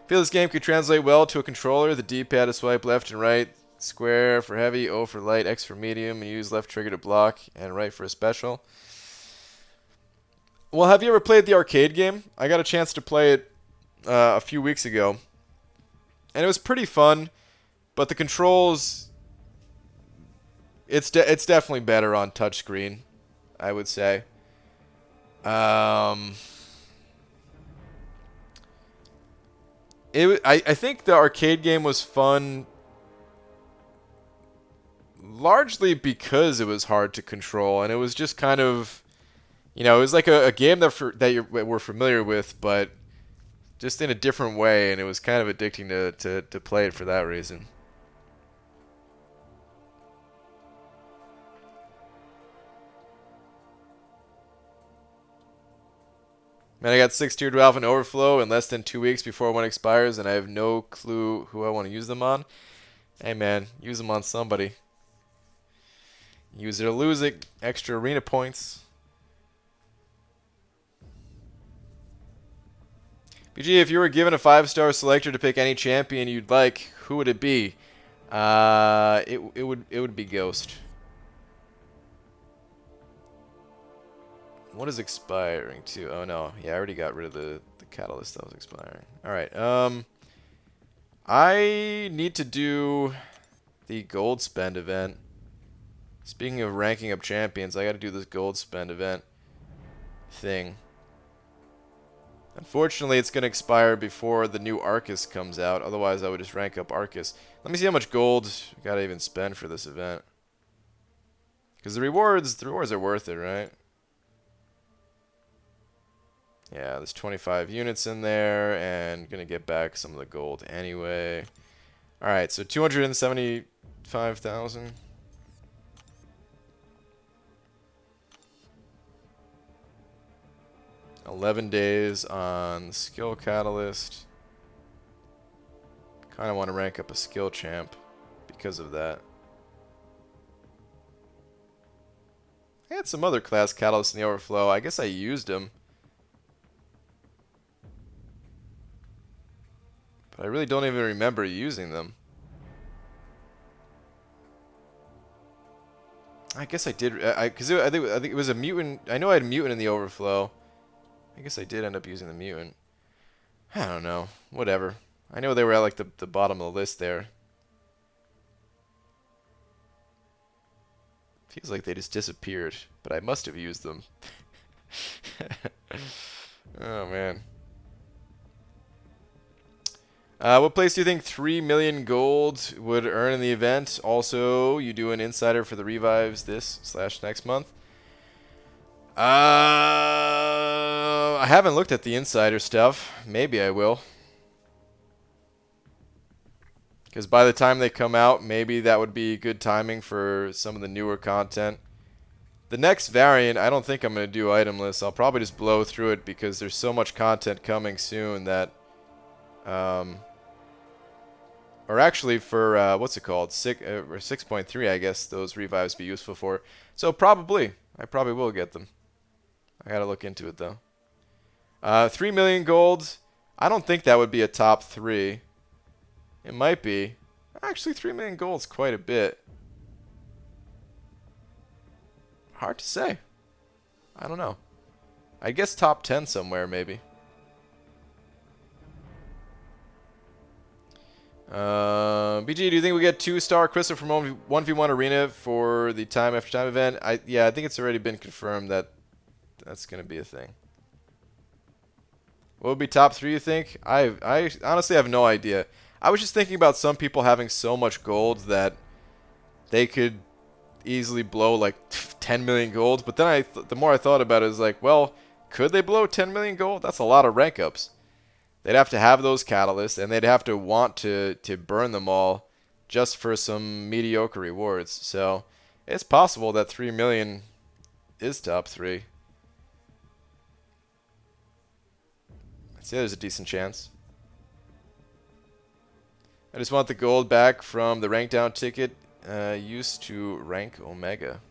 Speaker 1: Feel this game could translate well to a controller. The D-pad to swipe left and right. Square for heavy, O for light, X for medium, and use left trigger to block, and right for a special. Well, have you ever played the arcade game? I got a chance to play it a few weeks ago. And it was pretty fun, but the controls, it's definitely better on touchscreen, I would say. I think the arcade game was fun largely because it was hard to control, and it was just kind of, you know, it was like a game that we're familiar with, but just in a different way, and it was kind of addicting to play it for that reason. Man, I got 6-tiered Valve and Overflow in less than 2 weeks before one expires, and I have no clue who I want to use them on. Hey man, use them on somebody. Use it or lose it. Extra arena points. BG, if you were given a 5-star selector to pick any champion you'd like, who would it be? It would be Ghost. What is expiring too? Oh no, yeah, I already got rid of the catalyst that was expiring. Alright, I need to do the gold spend event. Speaking of ranking up champions, I gotta do this gold spend event thing. Unfortunately, it's gonna expire before the new Aarkus comes out, otherwise I would just rank up Aarkus. Let me see how much gold I gotta even spend for this event. Because the rewards are worth it, right? Yeah, there's 25 units in there, and gonna get back some of the gold anyway. Alright, so 275,000. $11 days on skill catalyst. Kind of want to rank up a skill champ because of that. I had some other class catalysts in the overflow. I guess I used them. But I really don't even remember using them. I guess I did, because I think it was a mutant. I know I had a mutant in the overflow. I guess I did end up using the mutant. I don't know. Whatever. I know they were at like the bottom of the list there. Feels like they just disappeared, but I must have used them. Oh man. What place do you think 3 million gold would earn in the event? Also, you do an insider for the revives this/next month. I haven't looked at the insider stuff. Maybe I will. Because by the time they come out, maybe that would be good timing for some of the newer content. The next variant, I don't think I'm going to do item lists. I'll probably just blow through it because there's so much content coming soon that... or actually for, what's it called? 6.3, I guess those revives be useful for. So probably. I probably will get them. I gotta look into it, though. 3 million gold. I don't think that would be a top 3. It might be. Actually, 3 million gold is quite a bit. Hard to say. I don't know. I guess top 10 somewhere, maybe. BG, do you think we get 2-star Crystal from 1v1 Arena for the time after time event? Yeah, I think it's already been confirmed that that's going to be a thing. What would be top 3, you think? I honestly have no idea. I was just thinking about some people having so much gold that they could easily blow like 10 million gold. But then the more I thought about it, is like, well, could they blow 10 million gold? That's a lot of rank ups. They'd have to have those catalysts, and they'd have to want to burn them all just for some mediocre rewards. So it's possible that 3 million is top 3. I'd say there's a decent chance. I just want the gold back from the rank down ticket used to rank Omega.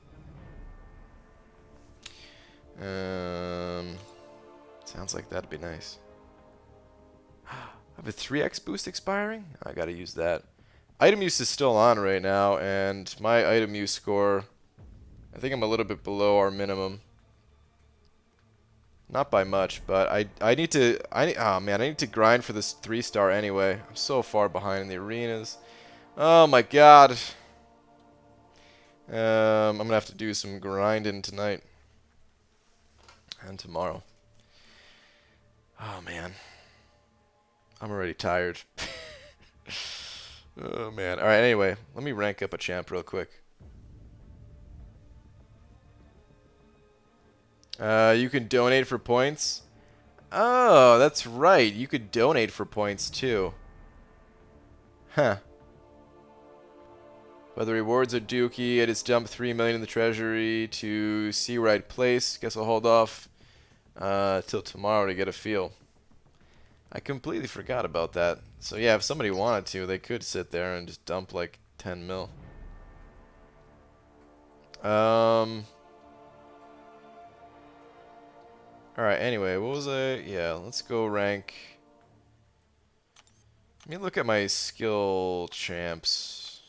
Speaker 1: Sounds like that'd be nice. I have a 3x boost expiring? I gotta use that. Item use is still on right now, and my item use score, I think I'm a little bit below our minimum. Not by much, but I need to oh man, I need to grind for this 3-star anyway. I'm so far behind in the arenas. Oh my god. I'm gonna have to do some grinding tonight and tomorrow. Oh man. I'm already tired. Oh man. All right. Anyway, let me rank up a champ real quick. You can donate for points. Oh, that's right. You could donate for points too. Huh. But the rewards are dookie. I just dumped 3 million in the treasury to see where I'd place. Guess I'll hold off till tomorrow to get a feel. I completely forgot about that. So yeah, if somebody wanted to, they could sit there and just dump like 10 mil. Alright, anyway, what was I? Yeah, let's go rank. Let me look at my skill champs.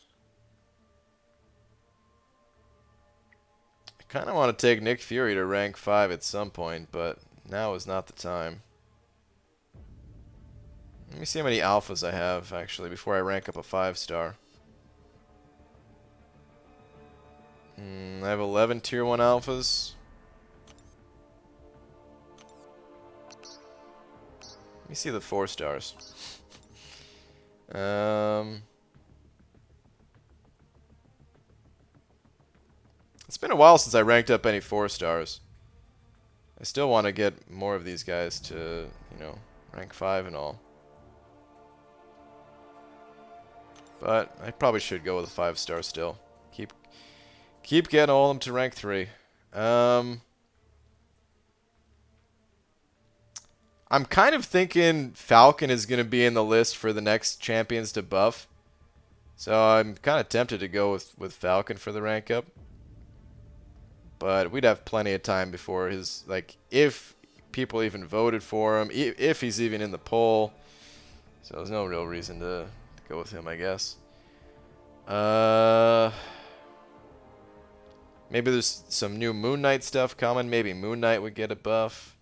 Speaker 1: I kind of want to take Nick Fury to rank 5 at some point, but now is not the time. Let me see how many alphas I have, actually, before I rank up a 5-star. I have 11 tier 1 alphas. Let me see the 4 stars. It's been a while since I ranked up any 4 stars. I still want to get more of these guys to, you know, rank 5 and all. But I probably should go with a 5-star still. Keep getting all of them to rank 3. I'm kind of thinking Falcon is going to be in the list for the next champions to buff. So I'm kind of tempted to go with Falcon for the rank up. But we'd have plenty of time before his, like, if people even voted for him, if he's even in the poll. So there's no real reason to go with him, I guess. Maybe there's some new Moon Knight stuff coming. Maybe Moon Knight would get a buff.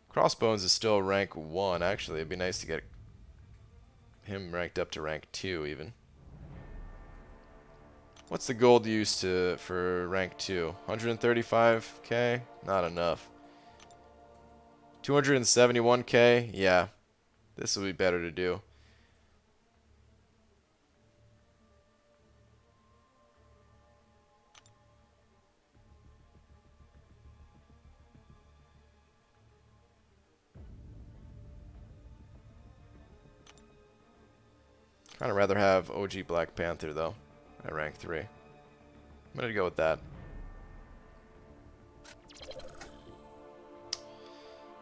Speaker 1: Crossbones is still rank 1. Actually, it'd be nice to get him ranked up to rank 2 even. What's the gold used for rank 2? 135k? Not enough. 271k? Yeah. This will be better to do. Kind of rather have OG Black Panther though at rank 3. I'm gonna go with that.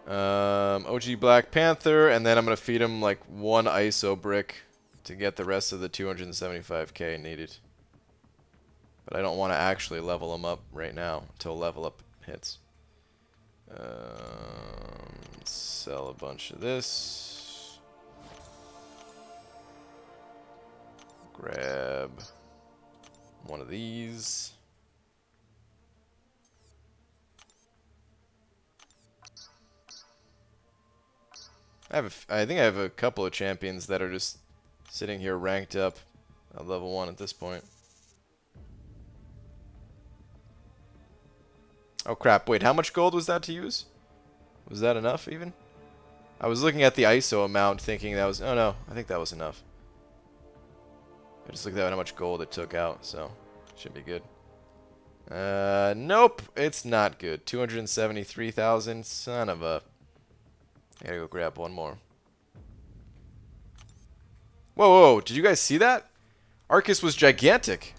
Speaker 1: OG Black Panther, and then I'm gonna feed him like 1 ISO brick to get the rest of the 275k needed. But I don't want to actually level him up right now until level up hits. Sell a bunch of this. Grab one of these. I think I have a couple of champions that are just sitting here ranked up at level 1 at this point. Oh crap, wait, how much gold was that to use? Was that enough even? I was looking at the ISO amount thinking that was, oh no, I think that was enough. I just looked at how much gold it took out, so should be good. Nope, it's not good. 273,000, son of a... I gotta go grab one more. Whoa, whoa, did you guys see that? Aarkus was gigantic.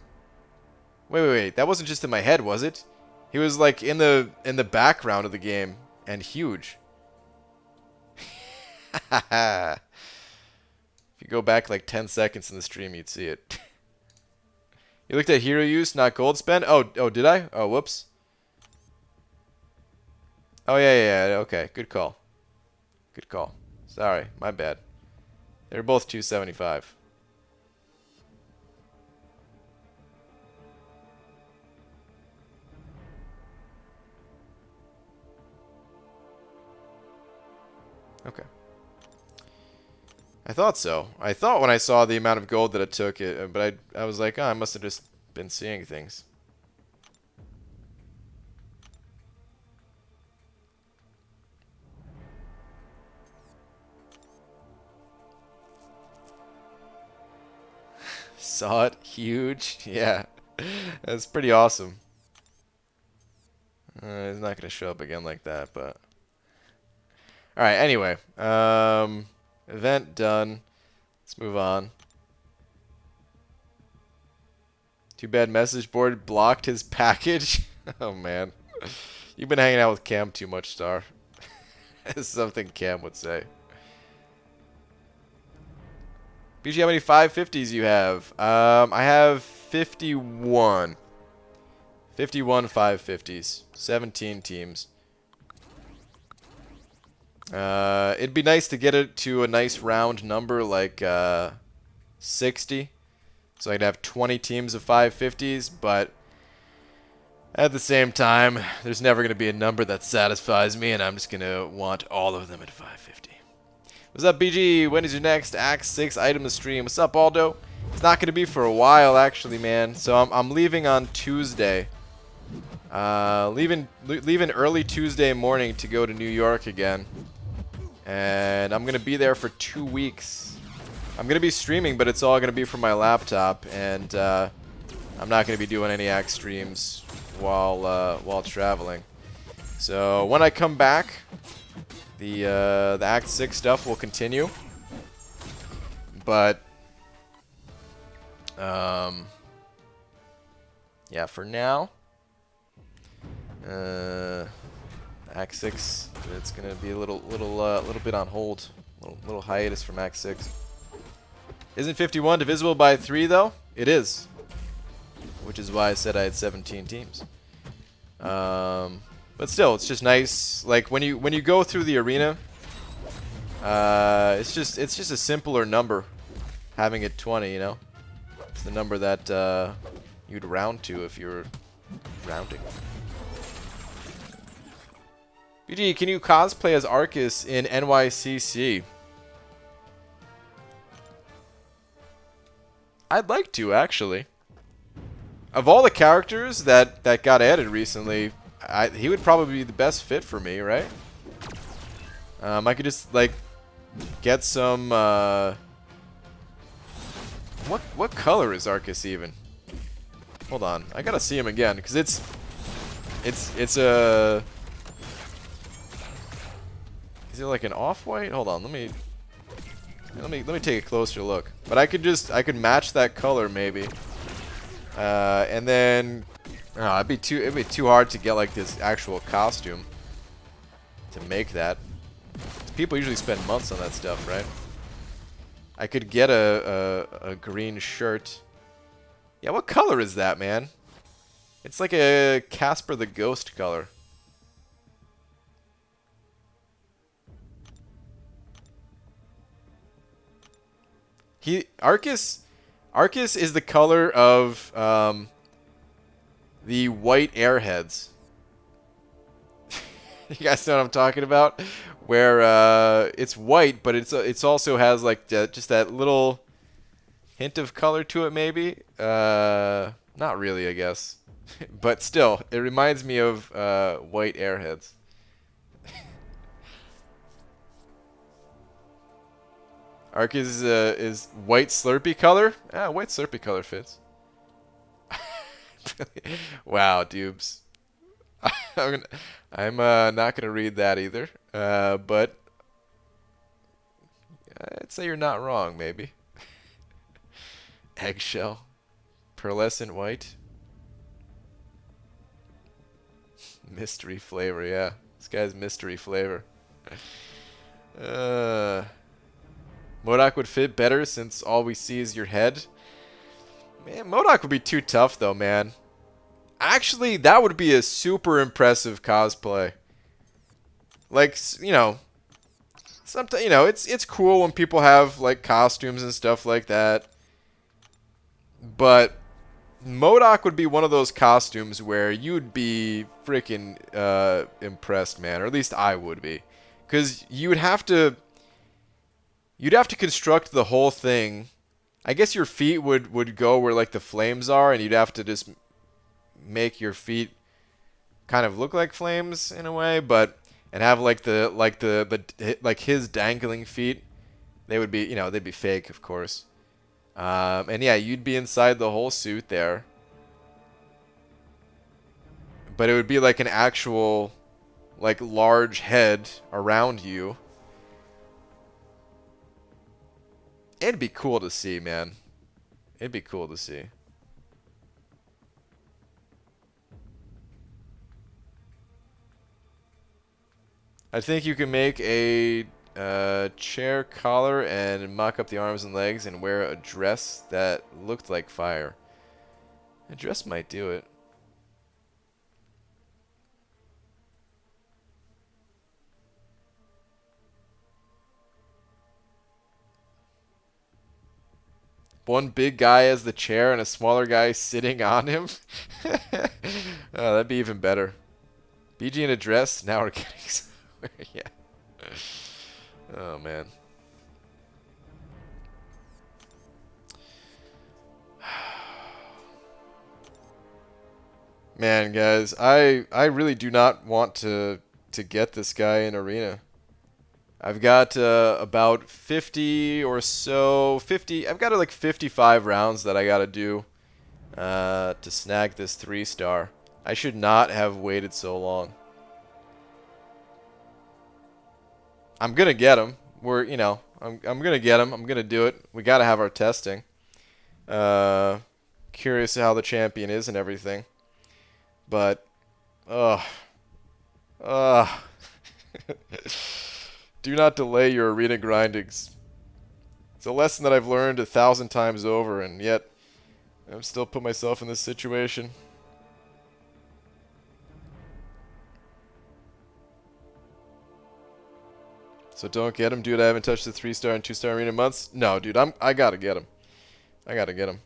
Speaker 1: Wait, that wasn't just in my head, was it? He was like in the background of the game and huge. If you go back like 10 seconds in the stream, you'd see it. You looked at hero use, not gold spend? Oh, did I? Oh, whoops. Oh, yeah, okay, good call. Good call. Sorry, my bad. They're both 275. Okay. I thought so. I thought when I saw the amount of gold that it took, but I was like, oh, I must have just been seeing things. saw it. Huge. Yeah. That's pretty awesome. It's not going to show up again like that, but... Alright, anyway. Event done. Let's move on. Too bad message board blocked his package. Oh, man. You've been hanging out with Cam too much, Star. This is something Cam would say. BG, how many 550s you have? I have 51. 51 550s. 17 teams. It'd be nice to get it to a nice round number like 60. So I'd have 20 teams of 550s, but at the same time, there's never going to be a number that satisfies me, and I'm just going to want all of them at 550. What's up, BG? When is your next Act 6 item to stream? What's up, Aldo? It's not going to be for a while, actually, man. So I'm leaving on Tuesday. Leaving early Tuesday morning to go to New York again. And I'm going to be there for 2 weeks. I'm going to be streaming, but it's all going to be from my laptop. And I'm not going to be doing any Act streams while traveling. So when I come back, the Act 6 stuff will continue. But yeah, for now, Act 6, it's gonna be a little bit on hold, little hiatus from Act 6. Isn't 51 divisible by 3 though? It is, which is why I said I had 17 teams. But still, it's just nice. Like when you go through the arena, it's just a simpler number, having it 20. You know, it's the number that you'd round to if you're rounding. BG, can you cosplay as Aarkus in NYCC? I'd like to, actually. Of all the characters that got added recently, he would probably be the best fit for me, right? I could just like get some. What color is Aarkus even? Hold on, I gotta see him again because it's a. Is it like an off-white? Hold on, let me take a closer look. But I could match that color maybe. And then it'd be too hard to get like this actual costume to make that. People usually spend months on that stuff, right? I could get a green shirt. Yeah, what color is that, man? It's like a Casper the Ghost color. Aarkus is the color of the white airheads. You guys know what I'm talking about? Where it's white, but it's also has like just that little hint of color to it, maybe. Not really, I guess, but still, it reminds me of white airheads. Aarkus is white Slurpee color. Ah, white Slurpee color fits. Wow, dubes. I'm not gonna read that either. But I'd say you're not wrong, maybe. Eggshell, pearlescent white, mystery flavor. Yeah, this guy's mystery flavor. MODOK would fit better since all we see is your head. Man, MODOK would be too tough though, man. Actually, that would be a super impressive cosplay. Like, you know, sometimes, you know, it's cool when people have like costumes and stuff like that. But MODOK would be one of those costumes where you'd be freaking impressed, man, or at least I would be, because you'd have to construct the whole thing. I guess your feet would go where like the flames are, and you'd have to just make your feet kind of look like flames in a way, but and have like his dangling feet. They would be, you know, they'd be fake, of course. And yeah, you'd be inside the whole suit there. But it would be like an actual, like, large head around you. It'd be cool to see, man. It'd be cool to see. I think you can make a chair collar and mock up the arms and legs and wear a dress that looked like fire. A dress might do it. One big guy as the chair and a smaller guy sitting on him. Oh, that'd be even better. BG in a dress? Now we're getting somewhere. Yeah. Oh, man. Man, guys, I really do not want to get this guy in arena. I've got about 50 or so, 50. I've got like 55 rounds that I got to do to snag this 3-star. I should not have waited so long. I'm gonna get him. I'm gonna get him. I'm gonna do it. We gotta have our testing. Curious how the champion is and everything. But, ugh. Do not delay your arena grindings. It's a lesson that I've learned 1,000 times over, and yet I'm still put myself in this situation. So don't get him, dude. I haven't touched the 3-star and 2-star arena in months. No, dude. I gotta get him. I gotta get him.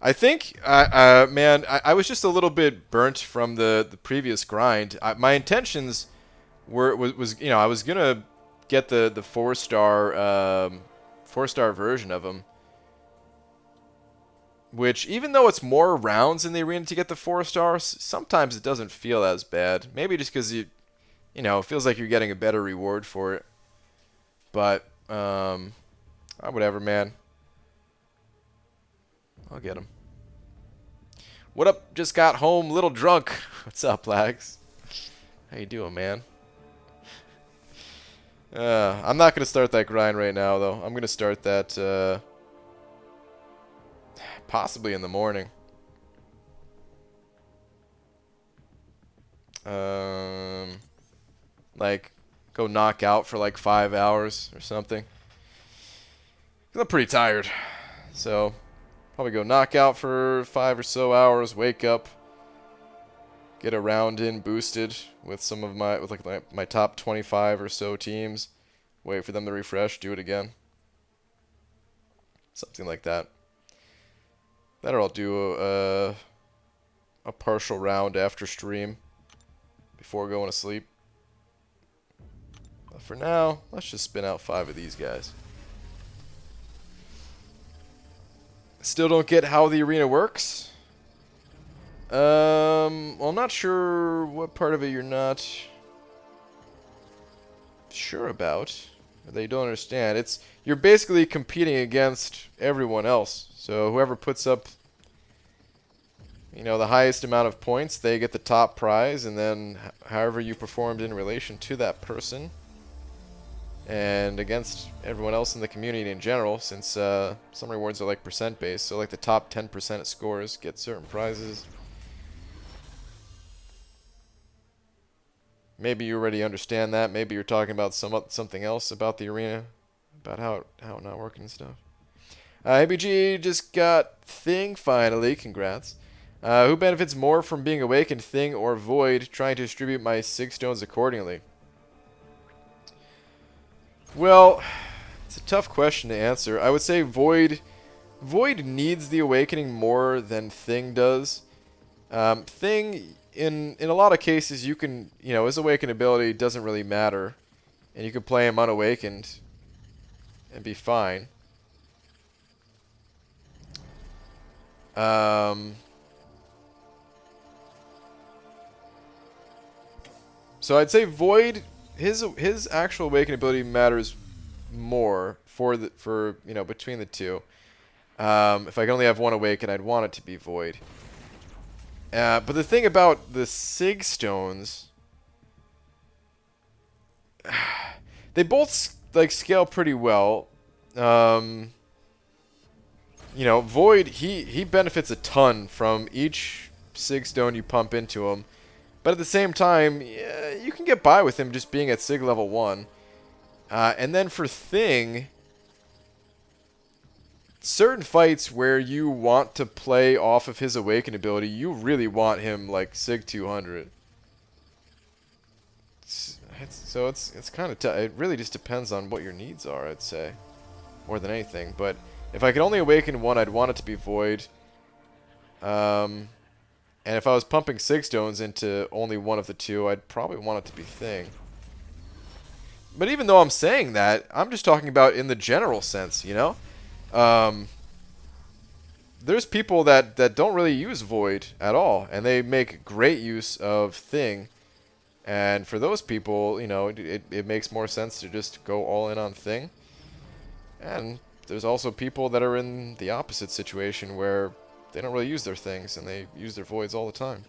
Speaker 1: I think, man, I was just a little bit burnt from the previous grind. My intentions was I was gonna get the 4-star 4-star version of him, which even though it's more rounds in the arena to get the 4 stars, sometimes it doesn't feel as bad. Maybe just because it feels like you're getting a better reward for it. But whatever, man. I'll get him. What up? Just got home, little drunk. What's up, Lags? How you doing, man? I'm not gonna start that grind right now, though. I'm gonna start that possibly in the morning. Like go knock out for like 5 hours or something. 'Cause I'm pretty tired, so. Probably go knock out for 5 or so hours, wake up, get a round in boosted with some of my top 25 or so teams, wait for them to refresh, do it again. Something like that. Then I'll do a partial round after stream before going to sleep. But for now, let's just spin out 5 of these guys. Still don't get how the arena works. Well, I'm not sure what part of it you're not sure about, or that you don't understand. You're basically competing against everyone else. So whoever puts up, the highest amount of points, they get the top prize, and then however you performed in relation to that person. And against everyone else in the community in general, since some rewards are like percent based, so like the top 10% of scores get certain prizes. Maybe you already understand that. Maybe you're talking about something else about the arena, about how it not working and stuff. ABG just got Thing finally. Congrats. Who benefits more from being awakened, Thing or Void? Trying to distribute my 6 stones accordingly. Well, it's a tough question to answer. I would say Void needs the awakening more than Thing does. Thing, in a lot of cases, you can, his awakened ability doesn't really matter. And you can play him unawakened and be fine. So I'd say Void, his actual awakening ability matters more for you know, between the two. If I could only have one Awaken, I'd want it to be Void. But the thing about the Sig Stones, they both like scale pretty well. You know, Void, he benefits a ton from each Sig Stone you pump into him. But at the same time, yeah, you can get by with him just being at Sig level 1. And then for Thing, certain fights where you want to play off of his Awaken ability, you really want him like Sig 200. So it's kind of tough. It really just depends on what your needs are, I'd say, more than anything. But if I could only Awaken one, I'd want it to be Void. And if I was pumping Sig Stones into only one of the two, I'd probably want it to be Thing. But even though I'm saying that, I'm just talking about in the general sense, you know? There's people that don't really use Void at all, and they make great use of Thing. And for those people, you know, it makes more sense to just go all in on Thing. And there's also people that are in the opposite situation where they don't really use their Things, and they use their Voids all the time.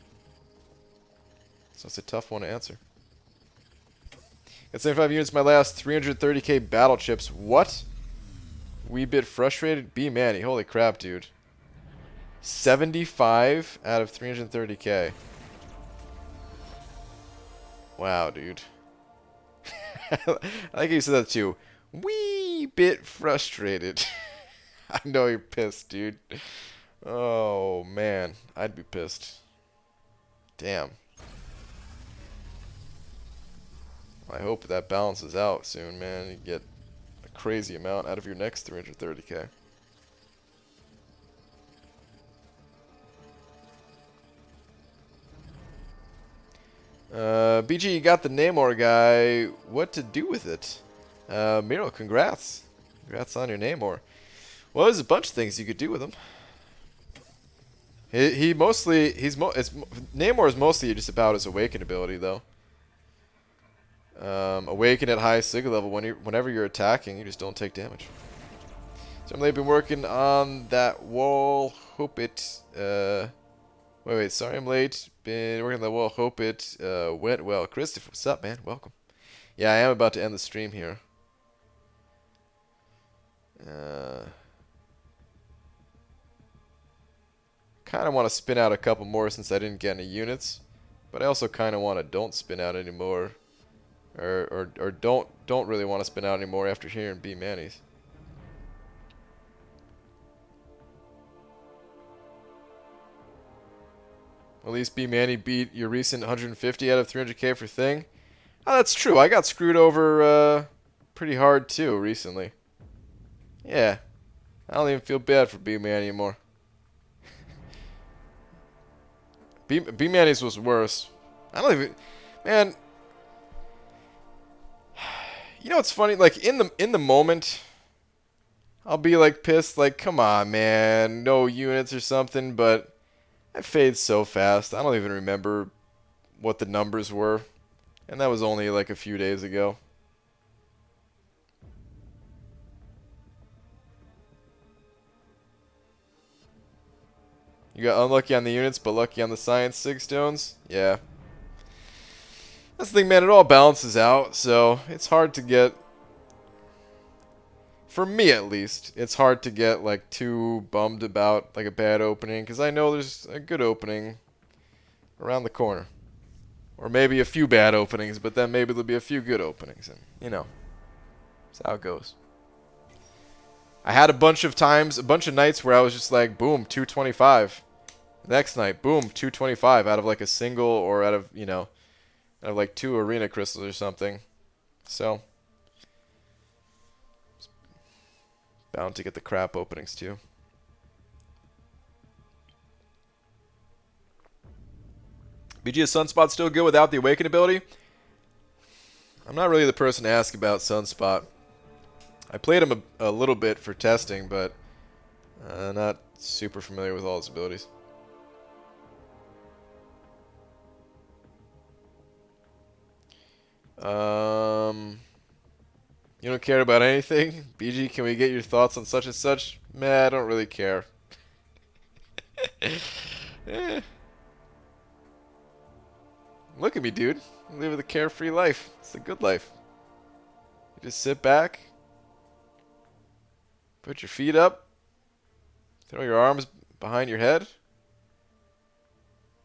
Speaker 1: So it's a tough one to answer. Got 75 units, my last 330k battle chips. What? Wee bit frustrated? B Manny. Holy crap, dude. 75 out of 330k. Wow, dude. I like you said that too. Wee bit frustrated. I know you're pissed, dude. Oh, man. I'd be pissed. Damn. I hope that balances out soon, man. You get a crazy amount out of your next 330k. BG, you got the Namor guy. What to do with it? Miro, congrats. Congrats on your Namor. Well, there's a bunch of things you could do with him. Namor is mostly just about his Awaken ability, though. Awaken at high Sig level. Whenever you're attacking, you just don't take damage. So I've been working on that wall. Hope it. Wait. Sorry, I'm late. Been working on that wall. Hope it went well. Christopher, what's up, man? Welcome. Yeah, I am about to end the stream here. Kind of want to spin out a couple more since I didn't get any units, but I also kind of want to don't spin out anymore. Or don't really want to spin out anymore after hearing B Manny's. At least B Manny beat your recent 150 out of 300k for Thing. Oh, that's true. I got screwed over pretty hard too recently. Yeah, I don't even feel bad for B Manny anymore. B Manny's was worse. I don't even, man. You know what's funny? Like in the moment, I'll be like pissed, like come on, man, no units or something. But I fade so fast, I don't even remember what the numbers were, and that was only like a few days ago. You got unlucky on the units, but lucky on the science Sig Stones. Yeah. That's the thing, man, it all balances out, so it's hard to get, for me at least, it's hard to get like too bummed about like a bad opening, because I know there's a good opening around the corner. Or maybe a few bad openings, but then maybe there'll be a few good openings, and you know, that's how it goes. I had a bunch of nights where I was just like, boom, 225. Next night, boom, 225 out of like a single or out of, you know, out of like 2 arena crystals or something. So, bound to get the crap openings too. BG, is Sunspot still good without the Awaken ability? I'm not really the person to ask about Sunspot. I played him a little bit for testing, but not super familiar with all his abilities. You don't care about anything? BG, can we get your thoughts on such and such? Meh, I don't really care. Eh. Look at me, dude. I live a carefree life. It's a good life. You just sit back, put your feet up, throw your arms behind your head.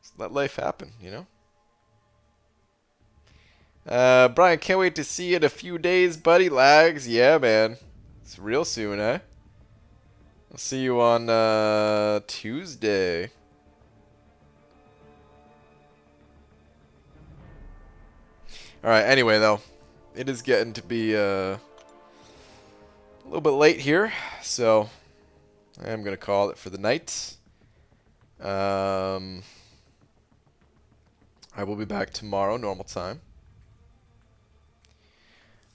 Speaker 1: Just let life happen, you know? Brian, can't wait to see you in a few days, buddy. Lags, yeah, man. It's real soon, eh? I'll see you on Tuesday. Alright, anyway, though. It is getting to be a little bit late here, so I am going to call it for the night. I will be back tomorrow, normal time.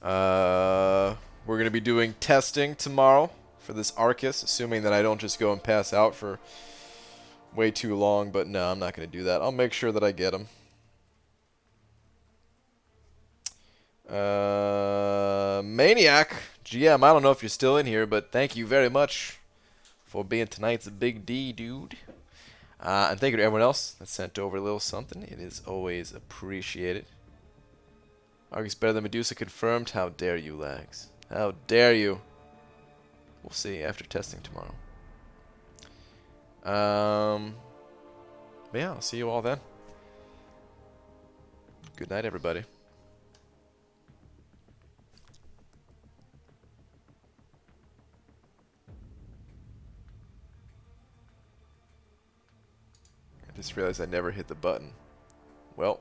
Speaker 1: We're going to be doing testing tomorrow for this Aarkus, assuming that I don't just go and pass out for way too long, but no, I'm not going to do that. I'll make sure that I get them. Maniac, GM, I don't know if you're still in here, but thank you very much for being tonight's Big D, dude. And thank you to everyone else that sent over a little something. It is always appreciated. Aarkus better than Medusa confirmed. How dare you, Lags? How dare you? We'll see after testing tomorrow. But yeah, I'll see you all then. Good night, everybody. I just realized I never hit the button. Well.